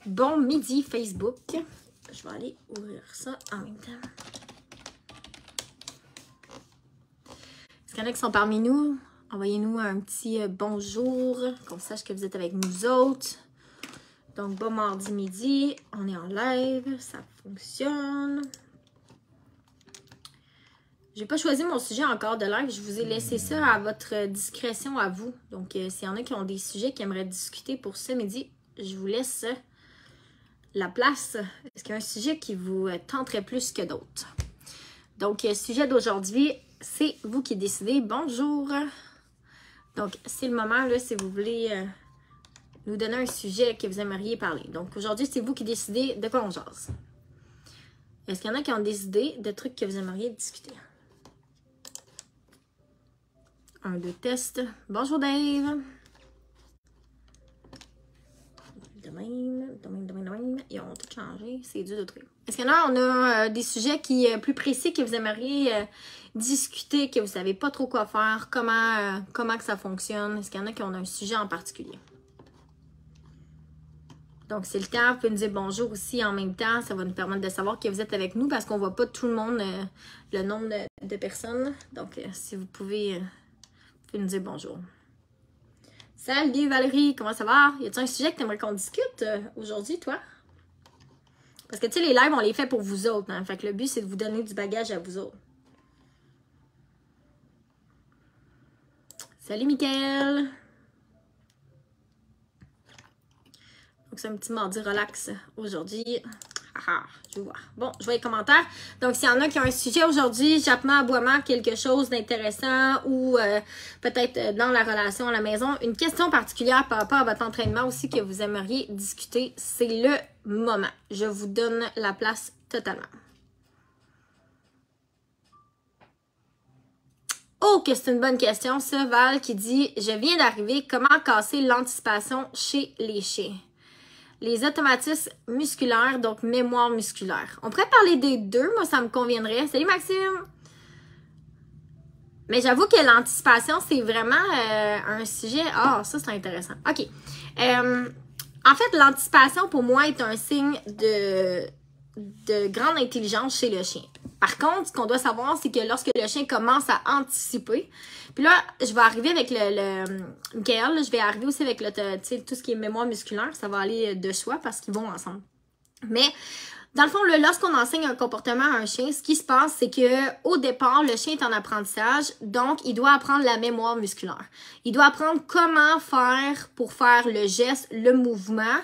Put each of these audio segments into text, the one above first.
Bon midi Facebook. Je vais aller ouvrir ça en même temps. Est-ce qu'il y en a qui sont parmi nous? Envoyez-nous un petit bonjour, qu'on sache que vous êtes avec nous autres. Donc, bon mardi midi, on est en live, ça fonctionne. Je n'ai pas choisi mon sujet encore de live, je vous ai laissé ça à votre discrétion à vous. Donc, s'il y en a qui ont des sujets qui aimeraient discuter pour ce midi, je vous laisse la place. Est-ce qu'il y a un sujet qui vous tenterait plus que d'autres? Donc, sujet d'aujourd'hui, c'est vous qui décidez. Bonjour! Donc, c'est le moment, là, si vous voulez nous donner un sujet que vous aimeriez parler. Donc, aujourd'hui, c'est vous qui décidez de quoi on jase. Est-ce qu'il y en a qui ont des idées de trucs que vous aimeriez discuter? 1, 2, test. Bonjour Dave! De même. Ils ont tout changé. C'est dur de trouver. Est-ce qu'il y en a, on a des sujets qui plus précis que vous aimeriez discuter, que vous ne savez pas trop quoi faire, comment que ça fonctionne? Est-ce qu'il y en a qui ont un sujet en particulier? Donc, c'est le temps. Vous pouvez nous dire bonjour aussi en même temps. Ça va nous permettre de savoir que vous êtes avec nous parce qu'on ne voit pas tout le monde, le nombre de personnes. Donc, si vous pouvez nous dire bonjour. Salut Valérie, comment ça va? Y a-t-il un sujet que tu aimerais qu'on discute aujourd'hui, toi? Parce que tu sais, les lives, on les fait pour vous autres. Hein? Fait que le but, c'est de vous donner du bagage à vous autres. Salut Mickaël! Donc, c'est un petit mardi relax aujourd'hui. Je vais voir. Bon, je vois les commentaires. Donc, s'il y en a qui ont un sujet aujourd'hui, jappement, aboiement, quelque chose d'intéressant ou peut-être dans la relation à la maison, une question particulière par rapport à votre entraînement aussi que vous aimeriez discuter, c'est le moment. Je vous donne la place totalement. Oh, que c'est une bonne question, ça, Val, qui dit « Je viens d'arriver, comment casser l'anticipation chez les chiens? » Les automatismes musculaires, donc mémoire musculaire. On pourrait parler des deux, moi ça me conviendrait. Salut Maxime! Mais j'avoue que l'anticipation, c'est vraiment un sujet... Ah, ça c'est intéressant. OK. En fait, l'anticipation pour moi est un signe de grande intelligence chez le chien. Par contre, ce qu'on doit savoir, c'est que lorsque le chien commence à anticiper, puis là, je vais arriver avec Michael, je vais arriver aussi avec tout ce qui est mémoire musculaire, ça va aller de soi parce qu'ils vont ensemble. Mais, dans le fond, lorsqu'on enseigne un comportement à un chien, ce qui se passe, c'est que au départ, le chien est en apprentissage, donc il doit apprendre la mémoire musculaire. Il doit apprendre comment faire pour faire le geste, le mouvement,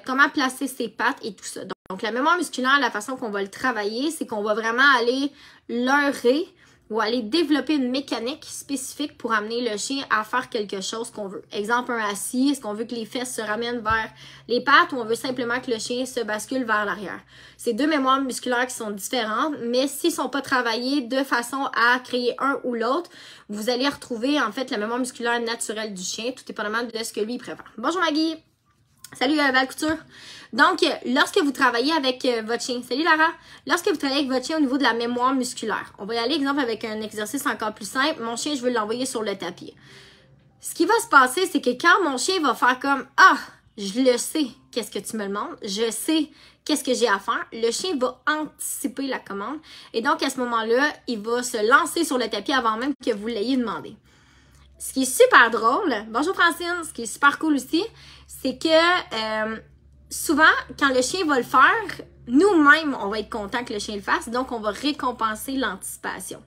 comment placer ses pattes et tout ça. Donc, la mémoire musculaire, la façon qu'on va le travailler, c'est qu'on va vraiment aller leurrer ou aller développer une mécanique spécifique pour amener le chien à faire quelque chose qu'on veut. Exemple, un assis, est-ce qu'on veut que les fesses se ramènent vers les pattes ou on veut simplement que le chien se bascule vers l'arrière? C'est deux mémoires musculaires qui sont différentes, mais s'ils ne sont pas travaillés de façon à créer un ou l'autre, vous allez retrouver en fait la mémoire musculaire naturelle du chien, tout dépendamment de ce que lui préfère. Bonjour Maggie! Salut Val Couture. Donc, lorsque vous travaillez avec votre chien, salut Lara, lorsque vous travaillez avec votre chien au niveau de la mémoire musculaire, on va y aller, exemple, avec un exercice encore plus simple. Mon chien, je veux l'envoyer sur le tapis. Ce qui va se passer, c'est que quand mon chien va faire comme « Ah, je le sais, qu'est-ce que tu me demandes, je sais qu'est-ce que j'ai à faire », le chien va anticiper la commande. Et donc, à ce moment-là, il va se lancer sur le tapis avant même que vous l'ayez demandé. Ce qui est super drôle, bonjour Francine, ce qui est super cool aussi, c'est que souvent, quand le chien va le faire, nous-mêmes, on va être content que le chien le fasse, donc on va récompenser l'anticipation.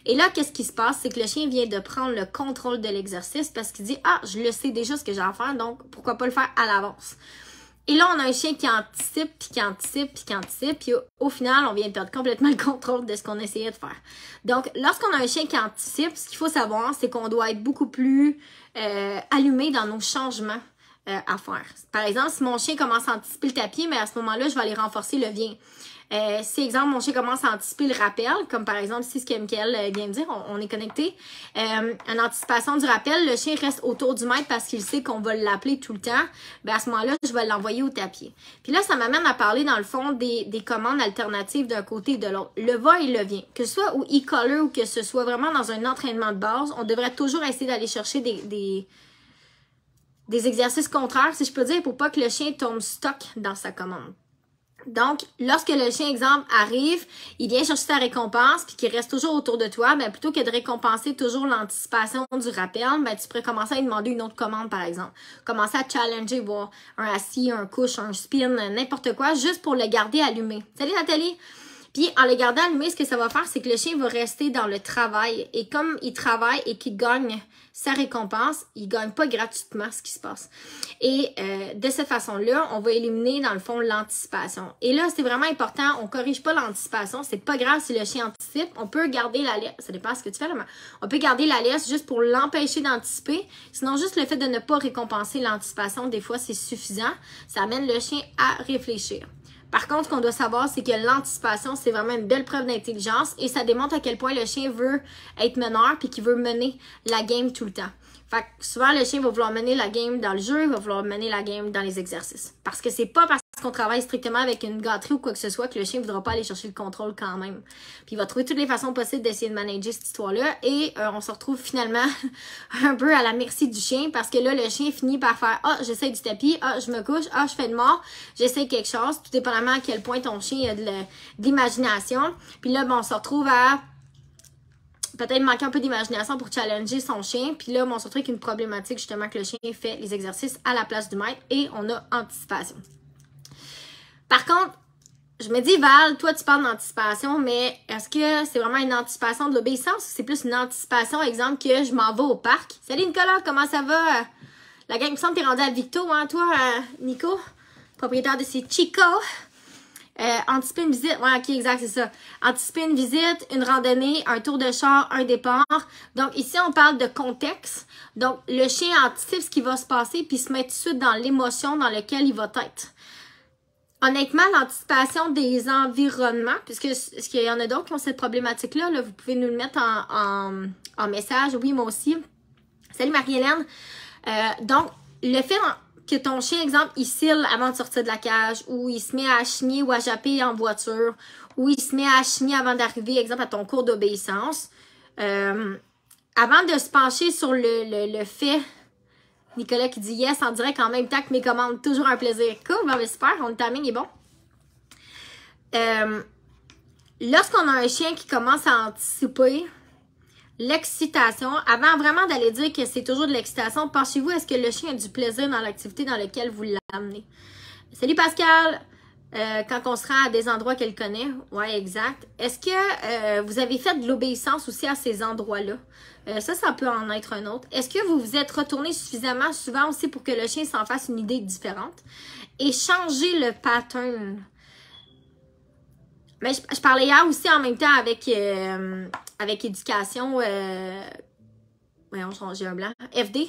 Et là, qu'est-ce qui se passe? C'est que le chien vient de prendre le contrôle de l'exercice parce qu'il dit « Ah, je le sais déjà ce que j'ai à faire, donc pourquoi pas le faire à l'avance? » Et là, on a un chien qui anticipe, puis qui anticipe, puis qui anticipe, puis au final, on vient de perdre complètement le contrôle de ce qu'on essayait de faire. Donc, lorsqu'on a un chien qui anticipe, ce qu'il faut savoir, c'est qu'on doit être beaucoup plus allumé dans nos changements à faire. Par exemple, si mon chien commence à anticiper le tapis, mais à ce moment-là, je vais aller renforcer le vient. Si, exemple, mon chien commence à anticiper le rappel, comme par exemple, si ce que Michael vient de dire, on est connecté, en anticipation du rappel, le chien reste autour du maître parce qu'il sait qu'on va l'appeler tout le temps, ben à ce moment-là, je vais l'envoyer au tapis. Puis là, ça m'amène à parler, dans le fond, des commandes alternatives d'un côté et de l'autre. Le va et le vient. Que ce soit au e-collar ou que ce soit vraiment dans un entraînement de base, on devrait toujours essayer d'aller chercher des des exercices contraires, si je peux dire, pour pas que le chien tombe stock dans sa commande. Donc, lorsque le chien, exemple, arrive, il vient chercher sa récompense puis qu'il reste toujours autour de toi, ben plutôt que de récompenser toujours l'anticipation du rappel, ben tu pourrais commencer à lui demander une autre commande, par exemple. Commencer à challenger, voir un assis, un couche, un spin, n'importe quoi, juste pour le garder allumé. Salut Nathalie! Puis, en le gardant allumé, ce que ça va faire, c'est que le chien va rester dans le travail. Et comme il travaille et qu'il gagne sa récompense, il gagne pas gratuitement ce qui se passe. Et de cette façon-là, on va éliminer, dans le fond, l'anticipation. Et là, c'est vraiment important, on corrige pas l'anticipation. C'est pas grave si le chien anticipe. On peut garder la laisse, ça dépend de ce que tu fais là, mais on peut garder la laisse juste pour l'empêcher d'anticiper. Sinon, juste le fait de ne pas récompenser l'anticipation, des fois, c'est suffisant. Ça amène le chien à réfléchir. Par contre, ce qu'on doit savoir, c'est que l'anticipation, c'est vraiment une belle preuve d'intelligence et ça démontre à quel point le chien veut être meneur puis qu'il veut mener la game tout le temps. Fait que souvent, le chien va vouloir mener la game dans le jeu, il va vouloir mener la game dans les exercices. Parce que c'est pas parce qu'on travaille strictement avec une gâterie ou quoi que ce soit que le chien ne voudra pas aller chercher le contrôle quand même. Puis il va trouver toutes les façons possibles d'essayer de manager cette histoire-là et on se retrouve finalement un peu à la merci du chien parce que là, le chien finit par faire « Ah, j'essaie du tapis, ah, je me couche, ah, je fais de mort, j'essaie quelque chose », tout dépendamment à quel point ton chien a de l'imagination. Puis là, on se retrouve à peut-être manquer un peu d'imagination pour challenger son chien. Puis là, on se retrouve avec une problématique justement que le chien fait les exercices à la place du maître et on a anticipation. Par contre, je me dis, Val, toi, tu parles d'anticipation, mais est-ce que c'est vraiment une anticipation de l'obéissance ou c'est plus une anticipation, exemple, que je m'en vais au parc? Salut Nicolas, comment ça va? La gang, il me semble que t'es rendu à Victo, hein, toi, Nico, propriétaire de ces Chico. Anticiper une visite, ouais, ok, exact, c'est ça. Anticiper une visite, une randonnée, un tour de char, un départ. Donc, ici, on parle de contexte. Donc, le chien anticipe ce qui va se passer puis se met tout de suite dans l'émotion dans laquelle il va être. Honnêtement, l'anticipation des environnements, puisque est-ce qu'il y en a d'autres qui ont cette problématique-là, là, vous pouvez nous le mettre en message. Oui, moi aussi. Salut Marie-Hélène. Donc, le fait que ton chien, exemple, il cille avant de sortir de la cage, ou il se met à chigner ou à japper en voiture, ou il se met à chigner avant d'arriver, exemple, à ton cours d'obéissance. Avant de se pencher sur le fait, Nicolas qui dit yes en direct en même temps que mes commandes, toujours un plaisir. Cool, ben, super, on timing est bon. Lorsqu'on a un chien qui commence à anticiper l'excitation, avant vraiment d'aller dire que c'est toujours de l'excitation, pensez-vous, est-ce que le chien a du plaisir dans l'activité dans laquelle vous l'amenez? Salut Pascal! Quand on sera à des endroits qu'elle connaît, ouais, exact. Est-ce que vous avez fait de l'obéissance aussi à ces endroits-là? Ça peut en être un autre. Est-ce que vous vous êtes retourné suffisamment souvent aussi pour que le chien s'en fasse une idée différente? Et changer le pattern. Mais je parlais hier aussi en même temps avec éducation, voyons, j'ai un blanc, FD,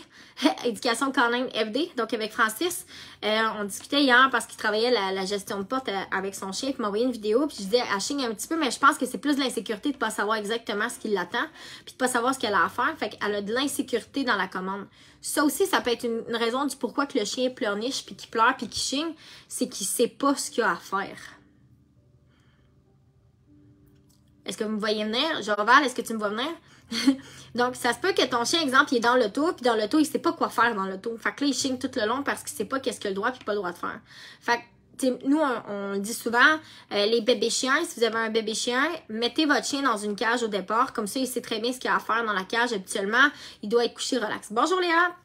éducation canin FD, donc avec Francis. On discutait hier parce qu'il travaillait la gestion de porte avec son chien, puis il m'a envoyé une vidéo, puis je disais, elle chigne un petit peu, mais je pense que c'est plus de l'insécurité de ne pas savoir exactement ce qui l'attend, puis de ne pas savoir ce qu'elle a à faire, fait qu'elle a de l'insécurité dans la commande. Ça aussi, ça peut être une raison du pourquoi que le chien pleurniche, puis qu'il pleure, puis qu'il chigne, c'est qu'il ne sait pas ce qu'il a à faire. Est-ce que vous me voyez venir? Jorval, est-ce que tu me vois venir? Donc, ça se peut que ton chien, exemple, il est dans l'auto, puis dans l'auto, il sait pas quoi faire dans l'auto. Fait que là, il chigne tout le long parce qu'il sait pas qu'est-ce qu'il a le droit puis pas le droit de faire. Fait que, nous, on dit souvent, les bébés chiens, si vous avez un bébé chien, mettez votre chien dans une cage au départ. Comme ça, il sait très bien ce qu'il a à faire dans la cage. Habituellement, il doit être couché relax. Bonjour Léa!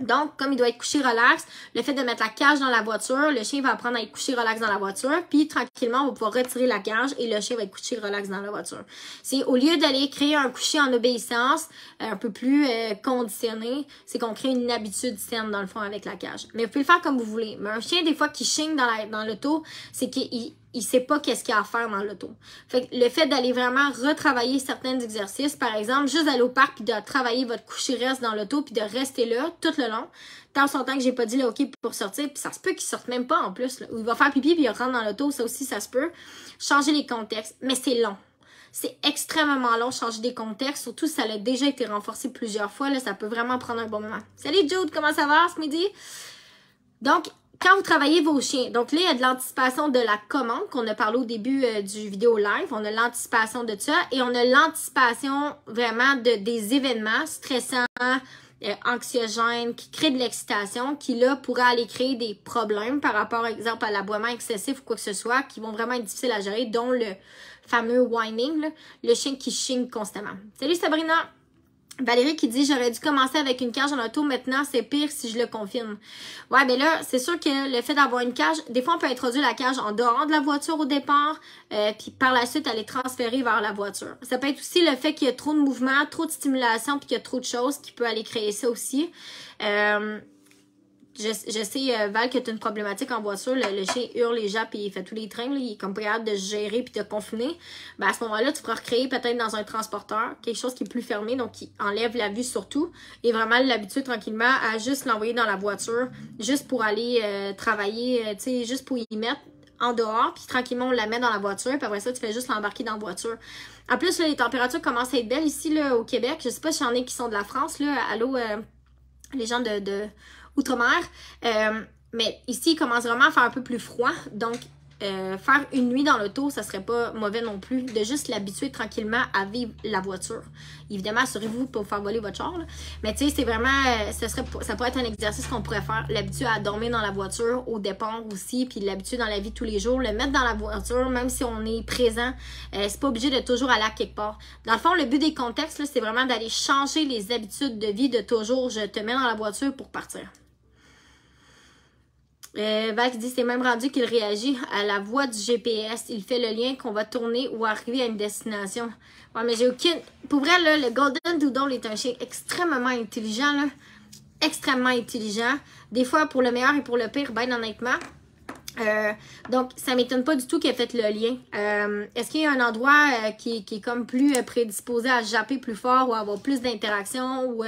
Donc, comme il doit être couché relax, le fait de mettre la cage dans la voiture, le chien va apprendre à être couché relax dans la voiture, puis tranquillement, on va pouvoir retirer la cage et le chien va être couché relax dans la voiture. C'est au lieu d'aller créer un coucher en obéissance un peu plus conditionné, c'est qu'on crée une habitude saine dans le fond avec la cage. Mais vous pouvez le faire comme vous voulez. Mais un chien, des fois, qui chigne dans l'auto, c'est qu'il sait pas qu'est-ce qu'il y a à faire dans l'auto. Fait que le fait d'aller vraiment retravailler certains exercices, par exemple, juste d'aller au parc puis de travailler votre coucher-reste dans l'auto puis de rester là tout le long, tant son temps que j'ai pas dit le OK pour sortir, puis ça se peut qu'il sorte même pas en plus, là, où il va faire pipi puis il rentre dans l'auto, ça aussi ça se peut. Changer les contextes, mais c'est long. C'est extrêmement long changer des contextes, surtout si ça a déjà été renforcé plusieurs fois, là, ça peut vraiment prendre un bon moment. Salut Jude, comment ça va ce midi? Donc, quand vous travaillez vos chiens, donc là, il y a de l'anticipation de la commande qu'on a parlé au début du vidéo live. On a l'anticipation de ça et on a l'anticipation vraiment des événements stressants, anxiogène, qui crée de l'excitation, qui là pourrait aller créer des problèmes par rapport, par exemple, à l'aboiement excessif ou quoi que ce soit, qui vont vraiment être difficiles à gérer, dont le fameux whining, là, le chien qui chigne constamment. Salut Sabrina! Valérie qui dit « J'aurais dû commencer avec une cage en auto, maintenant c'est pire si je le confine. » Ouais, ben là, c'est sûr que le fait d'avoir une cage, des fois on peut introduire la cage en dehors de la voiture au départ, puis par la suite elle est transférée vers la voiture. Ça peut être aussi le fait qu'il y a trop de mouvement, trop de stimulation, puis qu'il y a trop de choses qui peut aller créer ça aussi. Je sais, Val, que tu as une problématique en voiture. Le chien hurle et jappe et il fait tous les trains. Là, il est comme pas capable de gérer puis de confiner. Ben, à ce moment-là, tu pourras recréer peut-être dans un transporteur quelque chose qui est plus fermé, donc qui enlève la vue surtout. Et vraiment l'habitude tranquillement à juste l'envoyer dans la voiture, juste pour aller travailler, tu sais, juste pour y mettre en dehors. Puis tranquillement, on la met dans la voiture. Puis après ça, tu fais juste l'embarquer dans la voiture. En plus, là, les températures commencent à être belles ici là, au Québec. Je sais pas s'il y en a qui sont de la France. Là. Allô, les gens de Outre-mer, mais ici, il commence vraiment à faire un peu plus froid, donc faire une nuit dans l'auto, ça serait pas mauvais non plus, de juste l'habituer tranquillement à vivre la voiture. Évidemment, assurez-vous pour faire voler votre char, là. Mais tu sais, c'est vraiment, ça pourrait être un exercice qu'on pourrait faire, l'habituer à dormir dans la voiture, au départ aussi, puis l'habituer dans la vie de tous les jours, le mettre dans la voiture, même si on est présent, c'est pas obligé de toujours aller à quelque part. Dans le fond, le but des contextes, c'est vraiment d'aller changer les habitudes de vie de toujours, je te mets dans la voiture pour partir. Val qui dit c'est même rendu qu'il réagit à la voix du GPS. Il fait le lien qu'on va tourner ou arriver à une destination. Ouais, mais j'ai aucune. Pour vrai, là, le Golden Doodle est un chien extrêmement intelligent, là. Extrêmement intelligent. Des fois pour le meilleur et pour le pire, ben honnêtement. Donc, ça m'étonne pas du tout qu'il ait fait le lien. Est-ce qu'il y a un endroit qui est comme plus prédisposé à japper plus fort ou à avoir plus d'interactions ou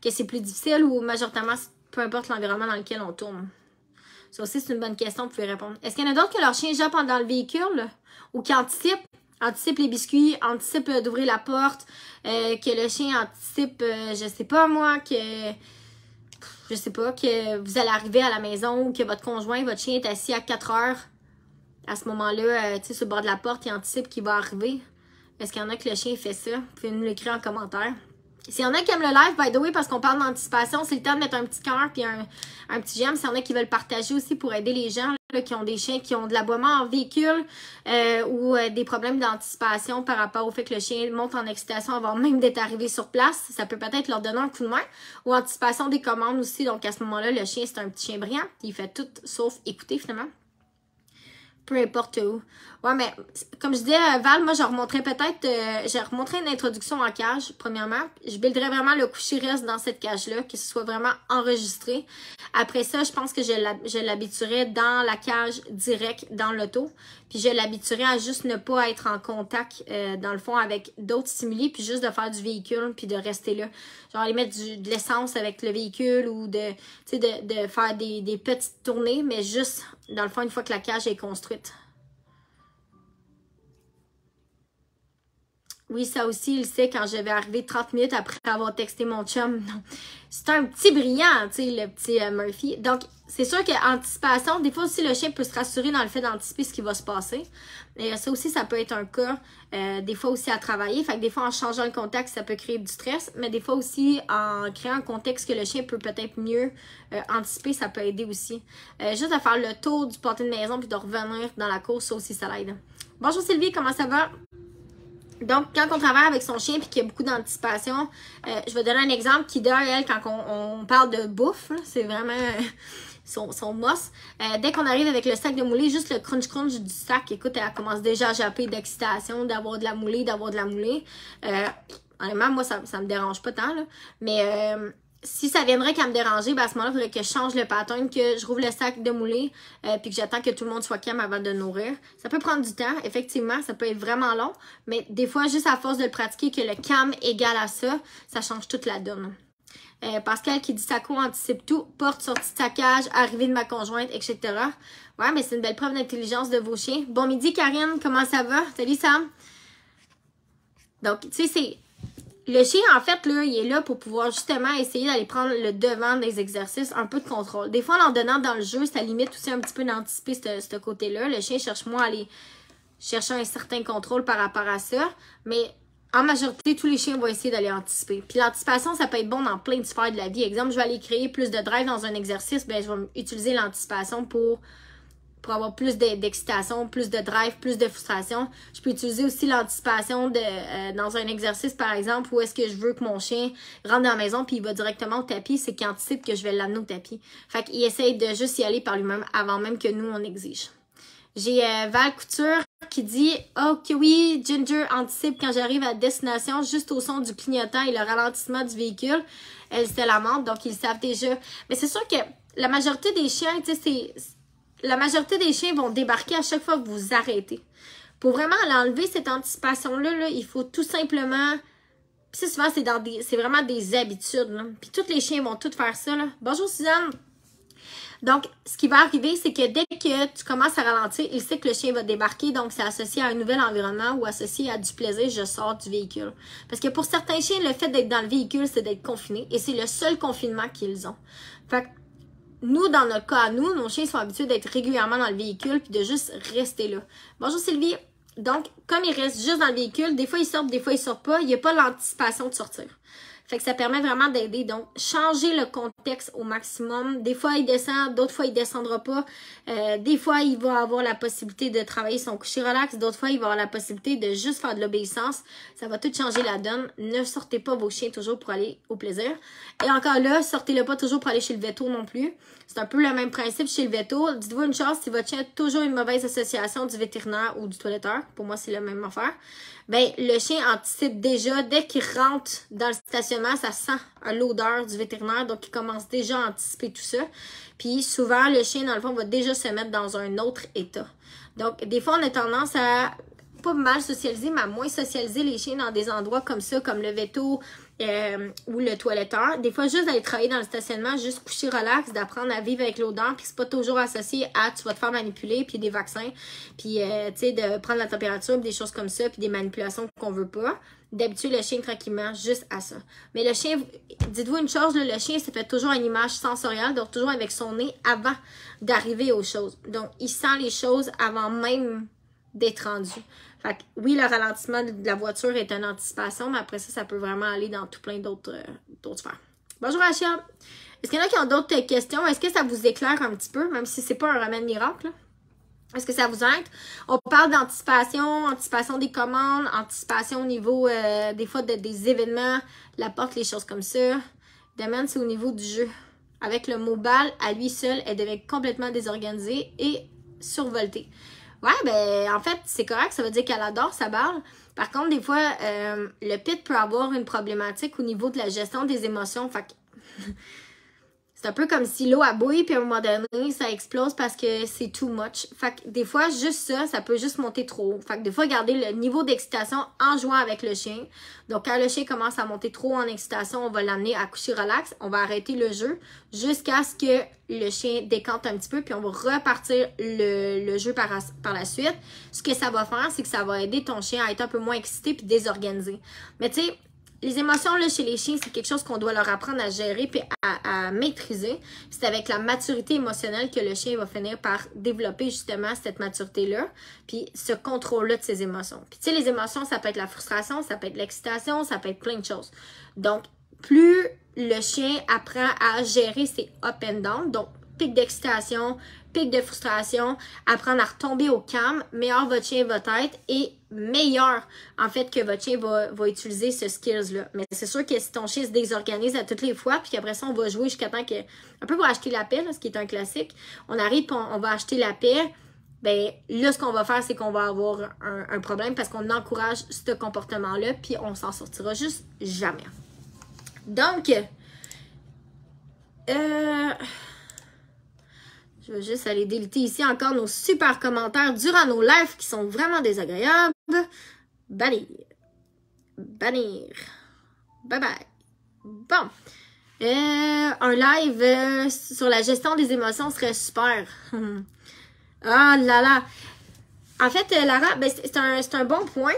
que c'est plus difficile ou majoritairement, peu importe l'environnement dans lequel on tourne? Ça aussi, c'est une bonne question, vous pouvez répondre. Est-ce qu'il y en a d'autres que leur chien jappe dans le véhicule ou qui anticipent les biscuits, anticipent d'ouvrir la porte, que le chien anticipe, je sais pas moi, que vous allez arriver à la maison ou que votre conjoint, votre chien est assis à 4 heures. À ce moment-là, tu sais, sur le bord de la porte, il anticipe qu'il va arriver. Est-ce qu'il y en a que le chien fait ça? Vous pouvez nous l'écrire en commentaire. S'il y en a qui aiment le live, by the way, parce qu'on parle d'anticipation, c'est le temps de mettre un petit cœur puis un petit j'aime. S'il y en a qui veulent partager aussi pour aider les gens là, qui ont des chiens qui ont de l'aboiement en véhicule ou des problèmes d'anticipation par rapport au fait que le chien monte en excitation avant même d'être arrivé sur place, ça peut peut-être leur donner un coup de main. Ou anticipation des commandes aussi. Donc à ce moment-là, le chien, c'est un petit chien brillant. Il fait tout sauf écouter finalement. Peu importe où. Ouais, mais comme je disais, Val, moi, je remonterais peut-être, je remonterais une introduction en cage, premièrement. Je builderais vraiment le coucher reste dans cette cage-là, que ce soit vraiment enregistré. Après ça, je pense que je l'habituerais dans la cage direct, dans l'auto. Puis je l'habituerais à juste ne pas être en contact, dans le fond, avec d'autres stimuli, puis juste de faire du véhicule, puis de rester là. Genre aller mettre de l'essence avec le véhicule ou de faire des petites tournées, mais juste, dans le fond, une fois que la cage est construite. Oui, ça aussi, il sait quand je vais arriver 30 minutes après avoir texté mon chum. C'est un petit brillant, tu sais, le petit Murphy. Donc, c'est sûr qu'anticipation, des fois aussi, le chien peut se rassurer dans le fait d'anticiper ce qui va se passer. Et ça aussi, ça peut être un cas, des fois aussi à travailler. Fait que des fois, en changeant le contexte, ça peut créer du stress. Mais des fois aussi, en créant un contexte que le chien peut peut-être mieux anticiper, ça peut aider aussi. Juste à faire le tour du pâté de maison puis de revenir dans la course, ça aussi, ça l'aide. Bonjour Sylvie, comment ça va? Donc, quand on travaille avec son chien et qu'il y a beaucoup d'anticipation, je vais donner un exemple qui donne, elle, quand on parle de bouffe, c'est vraiment son mosse. Dès qu'on arrive avec le sac de moulée, juste le crunch-crunch du sac, écoute, elle commence déjà à japper d'excitation, d'avoir de la moulée, honnêtement, moi, ça me dérange pas tant, là. Mais si ça viendrait qu'à me déranger, ben à ce moment-là, il faudrait que je change le pattern, que je rouvre le sac de moulée, puis que j'attends que tout le monde soit calme avant de nourrir. Ça peut prendre du temps, effectivement, ça peut être vraiment long, mais des fois, juste à force de le pratiquer, que le calme égale à ça, ça change toute la donne. Pascal qui dit Sako anticipe tout, porte, sortie de sa cage, arrivée de ma conjointe, etc. Ouais, mais c'est une belle preuve d'intelligence de vos chiens. Bon midi, Karine, comment ça va? Salut, Sam. Donc, tu sais, c'est... Le chien, en fait, là, il est là pour pouvoir justement essayer d'aller prendre le devant des exercices, un peu de contrôle. Des fois, en donnant dans le jeu, ça limite aussi un petit peu d'anticiper ce côté-là. Le chien cherche moins à aller chercher un certain contrôle par rapport à ça. Mais en majorité, tous les chiens vont essayer d'aller anticiper. Puis l'anticipation, ça peut être bon dans plein de sphères de la vie. Exemple, je vais aller créer plus de drive dans un exercice, ben je vais utiliser l'anticipation pour avoir plus d'excitation, plus de drive, plus de frustration. Je peux utiliser aussi l'anticipation dans un exercice, par exemple, où est-ce que je veux que mon chien rentre dans la maison puis il va directement au tapis, c'est qu'il anticipe que je vais l'amener au tapis. Fait qu'il essaye de juste y aller par lui-même avant même que nous, on exige. J'ai Val Couture qui dit « Oh que oui, Ginger anticipe quand j'arrive à destination juste au son du clignotant et le ralentissement du véhicule. » Elle se lamente, donc ils savent déjà. Mais c'est sûr que la majorité des chiens, tu sais, la majorité des chiens vont débarquer à chaque fois que vous arrêtez. Pour vraiment enlever cette anticipation-là, là, il faut tout simplement... Puis ça, souvent, c'est vraiment des habitudes. Là. Puis tous les chiens vont tout faire ça. Là. Bonjour, Suzanne! Donc, ce qui va arriver, c'est que dès que tu commences à ralentir, il sait que le chien va débarquer. Donc, c'est associé à un nouvel environnement ou associé à du plaisir, je sors du véhicule. Parce que pour certains chiens, le fait d'être dans le véhicule, c'est d'être confiné. Et c'est le seul confinement qu'ils ont. Fait que, nous, dans notre cas, nous, nos chiens sont habitués d'être régulièrement dans le véhicule puis de juste rester là. Bonjour Sylvie. Donc, comme ils restent juste dans le véhicule, des fois ils sortent, des fois ils sortent pas, il n'y a pas l'anticipation de sortir. Fait que ça permet vraiment d'aider. Donc, changer le contexte au maximum. Des fois, il descend, d'autres fois, il descendra pas. Des fois, il va avoir la possibilité de travailler son coucher relax. D'autres fois, il va avoir la possibilité de juste faire de l'obéissance. Ça va tout changer la donne. Ne sortez pas vos chiens toujours pour aller au plaisir. Et encore là, sortez-le pas toujours pour aller chez le veto non plus. C'est un peu le même principe chez le veto. Dites-vous une chose, si votre chien a toujours une mauvaise association du vétérinaire ou du toiletteur, pour moi, c'est la même affaire, ben le chien anticipe déjà, dès qu'il rentre dans le stationnement, ça sent l'odeur du vétérinaire, donc il commence déjà à anticiper tout ça. Puis souvent, le chien, dans le fond, va déjà se mettre dans un autre état. Donc, des fois, on a tendance à pas mal socialiser, mais à moins socialiser les chiens dans des endroits comme ça, comme le veto ou le toiletteur. Des fois, juste d'aller travailler dans le stationnement, juste coucher relax, d'apprendre à vivre avec l'odeur, puis c'est pas toujours associé à tu vas te faire manipuler, puis des vaccins, puis tu sais, de prendre la température, des choses comme ça, puis des manipulations qu'on veut pas. D'habitude, le chien tranquillement juste à ça. Mais le chien, dites-vous une chose, là, le chien se fait toujours une image sensorielle, donc toujours avec son nez avant d'arriver aux choses. Donc, il sent les choses avant même d'être rendu. Fait que, oui, le ralentissement de la voiture est une anticipation, mais après ça, ça peut vraiment aller dans tout plein d'autres sphères. Bonjour Rachel! Est-ce qu'il y en a qui ont d'autres questions? Est-ce que ça vous éclaire un petit peu, même si c'est pas un remède miracle? Est-ce que ça vous aide? On parle d'anticipation, anticipation des commandes, anticipation au niveau des fois des événements, la porte, les choses comme ça. Demain, c'est au niveau du jeu. Avec le mot balle, à lui seul, elle devait être complètement désorganisée et survoltée. Ouais, ben en fait, c'est correct, ça veut dire qu'elle adore sa balle. Par contre, des fois, le pit peut avoir une problématique au niveau de la gestion des émotions. Fait que c'est un peu comme si l'eau a bouilli, puis à un moment donné, ça explose parce que c'est too much. Fait que des fois, juste ça peut juste monter trop haut. Fait que des fois, garder le niveau d'excitation en jouant avec le chien. Donc, quand le chien commence à monter trop en excitation, on va l'amener à coucher relax. On va arrêter le jeu jusqu'à ce que le chien décante un petit peu, puis on va repartir le jeu par la suite. Ce que ça va faire, c'est que ça va aider ton chien à être un peu moins excité puis désorganisé. Mais tu sais, les émotions, là, chez les chiens, c'est quelque chose qu'on doit leur apprendre à gérer puis à maîtriser. C'est avec la maturité émotionnelle que le chien va finir par développer justement cette maturité-là puis ce contrôle-là de ses émotions. Puis tu sais, les émotions, ça peut être la frustration, ça peut être l'excitation, ça peut être plein de choses. Donc, plus le chien apprend à gérer ses up and down, donc pic d'excitation, pic de frustration, apprendre à retomber au calme, meilleur votre chien va être et meilleur, en fait, que votre chien va utiliser ce skills-là. Mais c'est sûr que si ton chien se désorganise à toutes les fois, puis qu'après ça, on va jouer jusqu'à temps que... Un peu pour acheter la paix, là, ce qui est un classique. On arrive, puis on va acheter la paix. Ben là, ce qu'on va faire, c'est qu'on va avoir un problème parce qu'on encourage ce comportement-là, puis on s'en sortira juste jamais. Donc, je vais juste aller déliter ici encore nos super commentaires durant nos lives qui sont vraiment désagréables. Bannir. Bannir. Bye bye. Bon. Un live sur la gestion des émotions serait super. Ah là là. En fait, Lara, ben, c'est un bon point.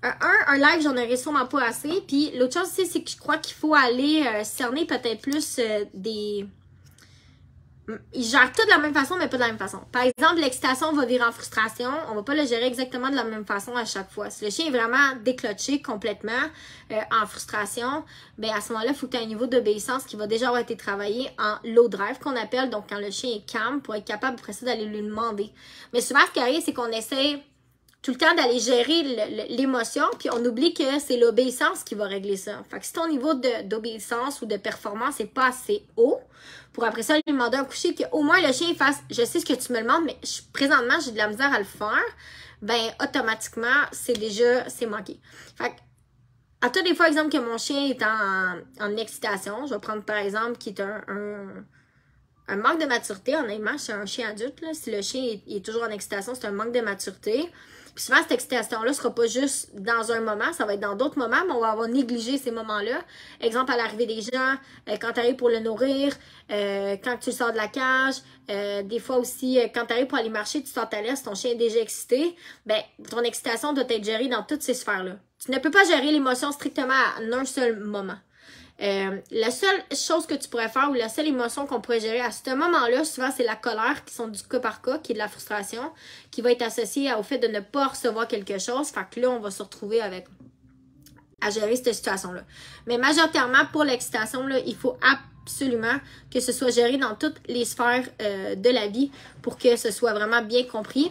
Un live, j'en aurais sûrement pas assez. Puis l'autre chose aussi, c'est que je crois qu'il faut aller cerner peut-être plus des il gère tout de la même façon, mais pas de la même façon. Par exemple, l'excitation va virer en frustration. On va pas le gérer exactement de la même façon à chaque fois. Si le chien est vraiment déclenché complètement en frustration, ben à ce moment-là, il faut que tu aies un niveau d'obéissance qui va déjà avoir été travaillé en low drive, qu'on appelle, donc quand le chien est calme, pour être capable après ça d'aller lui demander. Mais souvent, ce qui arrive, c'est qu'on essaie tout le temps d'aller gérer l'émotion, puis on oublie que c'est l'obéissance qui va régler ça. Fait que si ton niveau d'obéissance ou de performance n'est pas assez haut, pour après ça lui demander un coucher, qu'au moins le chien fasse « je sais ce que tu me demandes, mais présentement j'ai de la misère à le faire », ben automatiquement, c'est manqué. Fait que, à tous les fois, exemple que mon chien est en excitation, je vais prendre par exemple qui est un manque de maturité, honnêtement, c'est un chien adulte, là. Si le chien est toujours en excitation, c'est un manque de maturité. Puis souvent, cette excitation-là ne sera pas juste dans un moment, ça va être dans d'autres moments, mais on va avoir négligé ces moments-là. Exemple, à l'arrivée des gens, quand tu arrives pour le nourrir, quand tu le sors de la cage, des fois aussi, quand tu arrives pour aller marcher, tu sors ta laisse, ton chien est déjà excité, ben ton excitation doit être gérée dans toutes ces sphères-là. Tu ne peux pas gérer l'émotion strictement à un seul moment. La seule chose que tu pourrais faire ou la seule émotion qu'on pourrait gérer à ce moment-là, souvent c'est la colère qui sont du cas par cas, qui est de la frustration, qui va être associée au fait de ne pas recevoir quelque chose. Fait que là, on va se retrouver à gérer cette situation-là. Mais majoritairement, pour l'excitation, là, il faut absolument que ce soit géré dans toutes les sphères de la vie pour que ce soit vraiment bien compris.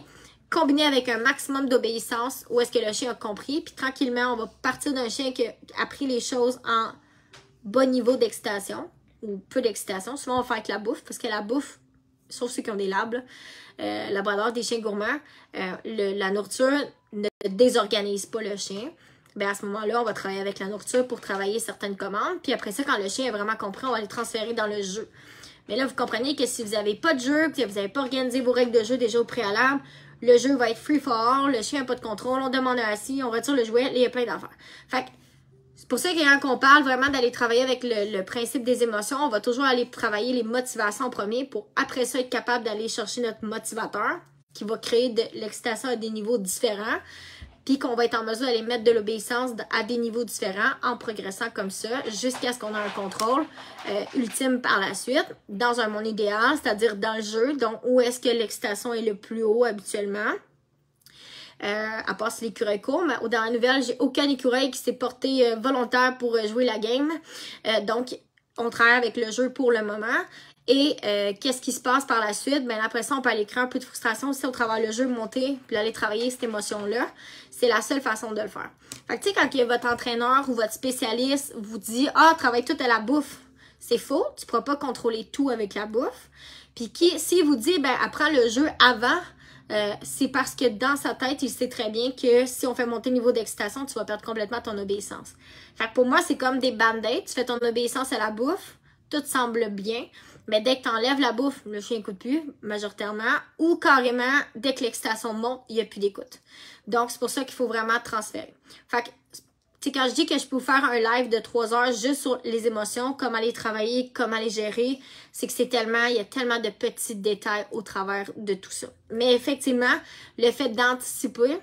Combiné avec un maximum d'obéissance où est-ce que le chien a compris. Puis tranquillement, on va partir d'un chien qui a appris les choses en bon niveau d'excitation ou peu d'excitation. Souvent, on va faire avec la bouffe parce que la bouffe, sauf ceux qui ont des labs, labrador, des chiens gourmands, la nourriture ne désorganise pas le chien. Ben à ce moment-là, on va travailler avec la nourriture pour travailler certaines commandes. Puis après ça, quand le chien a vraiment compris, on va les transférer dans le jeu. Mais là, vous comprenez que si vous n'avez pas de jeu, que vous n'avez pas organisé vos règles de jeu déjà au préalable, le jeu va être free for all, le chien n'a pas de contrôle, on demande un assis, on retire le jouet, il y a plein d'affaires. Fait que c'est pour ça que quand on parle vraiment d'aller travailler avec le principe des émotions, on va toujours aller travailler les motivations en premier pour après ça être capable d'aller chercher notre motivateur qui va créer de l'excitation à des niveaux différents, puis qu'on va être en mesure d'aller mettre de l'obéissance à des niveaux différents en progressant comme ça jusqu'à ce qu'on ait un contrôle ultime par la suite dans un monde idéal, c'est-à-dire dans le jeu, donc où est-ce que l'excitation est le plus haut habituellement. À part si l'écureuil court, mais dans la nouvelle, j'ai aucun écureuil qui s'est porté volontaire pour jouer la game. Donc, on travaille avec le jeu pour le moment. Et qu'est-ce qui se passe par la suite? Ben après ça, on peut aller créer un peu de frustration aussi au travers le jeu, monter, puis aller travailler cette émotion-là. C'est la seule façon de le faire. Fait que tu sais, quand votre entraîneur ou votre spécialiste vous dit « Ah, travaille tout à la bouffe », c'est faux. Tu ne pourras pas contrôler tout avec la bouffe. Puis s'il vous dit « Ben apprends le jeu avant », c'est parce que dans sa tête, il sait très bien que si on fait monter le niveau d'excitation, tu vas perdre complètement ton obéissance. Fait que pour moi, c'est comme des band-aids. Tu fais ton obéissance à la bouffe, tout semble bien, mais dès que tu enlèves la bouffe, le chien n'écoute plus, majoritairement, ou carrément, dès que l'excitation monte, il n'y a plus d'écoute. Donc, c'est pour ça qu'il faut vraiment transférer. Fait que, tu sais, quand je dis que je peux vous faire un live de 3 heures juste sur les émotions, comment les travailler, comment les gérer, c'est que il y a tellement de petits détails au travers de tout ça. Mais effectivement, le fait d'anticiper.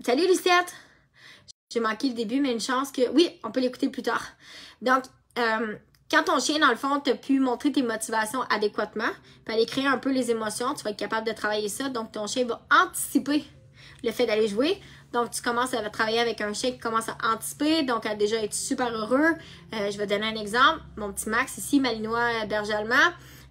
Salut Lucette! J'ai manqué le début, mais une chance que... Oui, on peut l'écouter plus tard. Donc, quand ton chien, dans le fond, t'a pu montrer tes motivations adéquatement, puis aller créer un peu les émotions, tu vas être capable de travailler ça. Donc, ton chien va anticiper le fait d'aller jouer. Donc, tu commences à travailler avec un chien qui commence à anticiper, donc à déjà être super heureux. Je vais donner un exemple. Mon petit Max ici, Malinois berger allemand,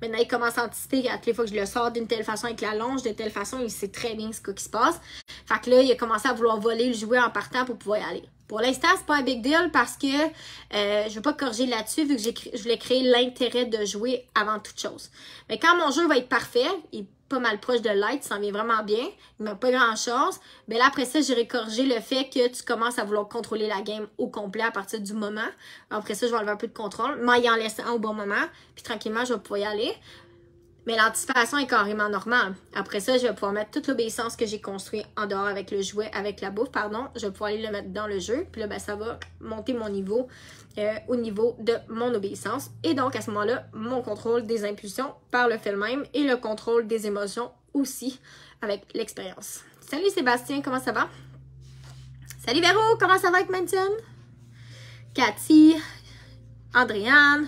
maintenant, il commence à anticiper à toutes les fois que je le sors d'une telle façon avec la longe, de telle façon, il sait très bien ce qui se passe. Fait que là, il a commencé à vouloir voler le jouet en partant pour pouvoir y aller. Pour l'instant, c'est pas un big deal parce que je veux pas corriger là-dessus vu que je voulais créer l'intérêt de jouer avant toute chose. Mais quand mon jeu va être parfait, il est pas mal proche de l'être, ça en vient vraiment bien, il m'a pas grand-chose, mais là, après ça, j'irai corriger le fait que tu commences à vouloir contrôler la game au complet à partir du moment. Après ça, je vais enlever un peu de contrôle, mais il en laisse un au bon moment, puis tranquillement, je vais pouvoir y aller. Mais l'anticipation est carrément normale. Après ça, je vais pouvoir mettre toute l'obéissance que j'ai construite en dehors avec le jouet, avec la bouffe, pardon. Je vais pouvoir aller le mettre dans le jeu. Puis là, ben, ça va monter mon niveau au niveau de mon obéissance. Et donc, à ce moment-là, mon contrôle des impulsions par le fait même et le contrôle des émotions aussi avec l'expérience. Salut Sébastien, comment ça va? Salut Véro, comment ça va avec Manson? Cathy, Andréane,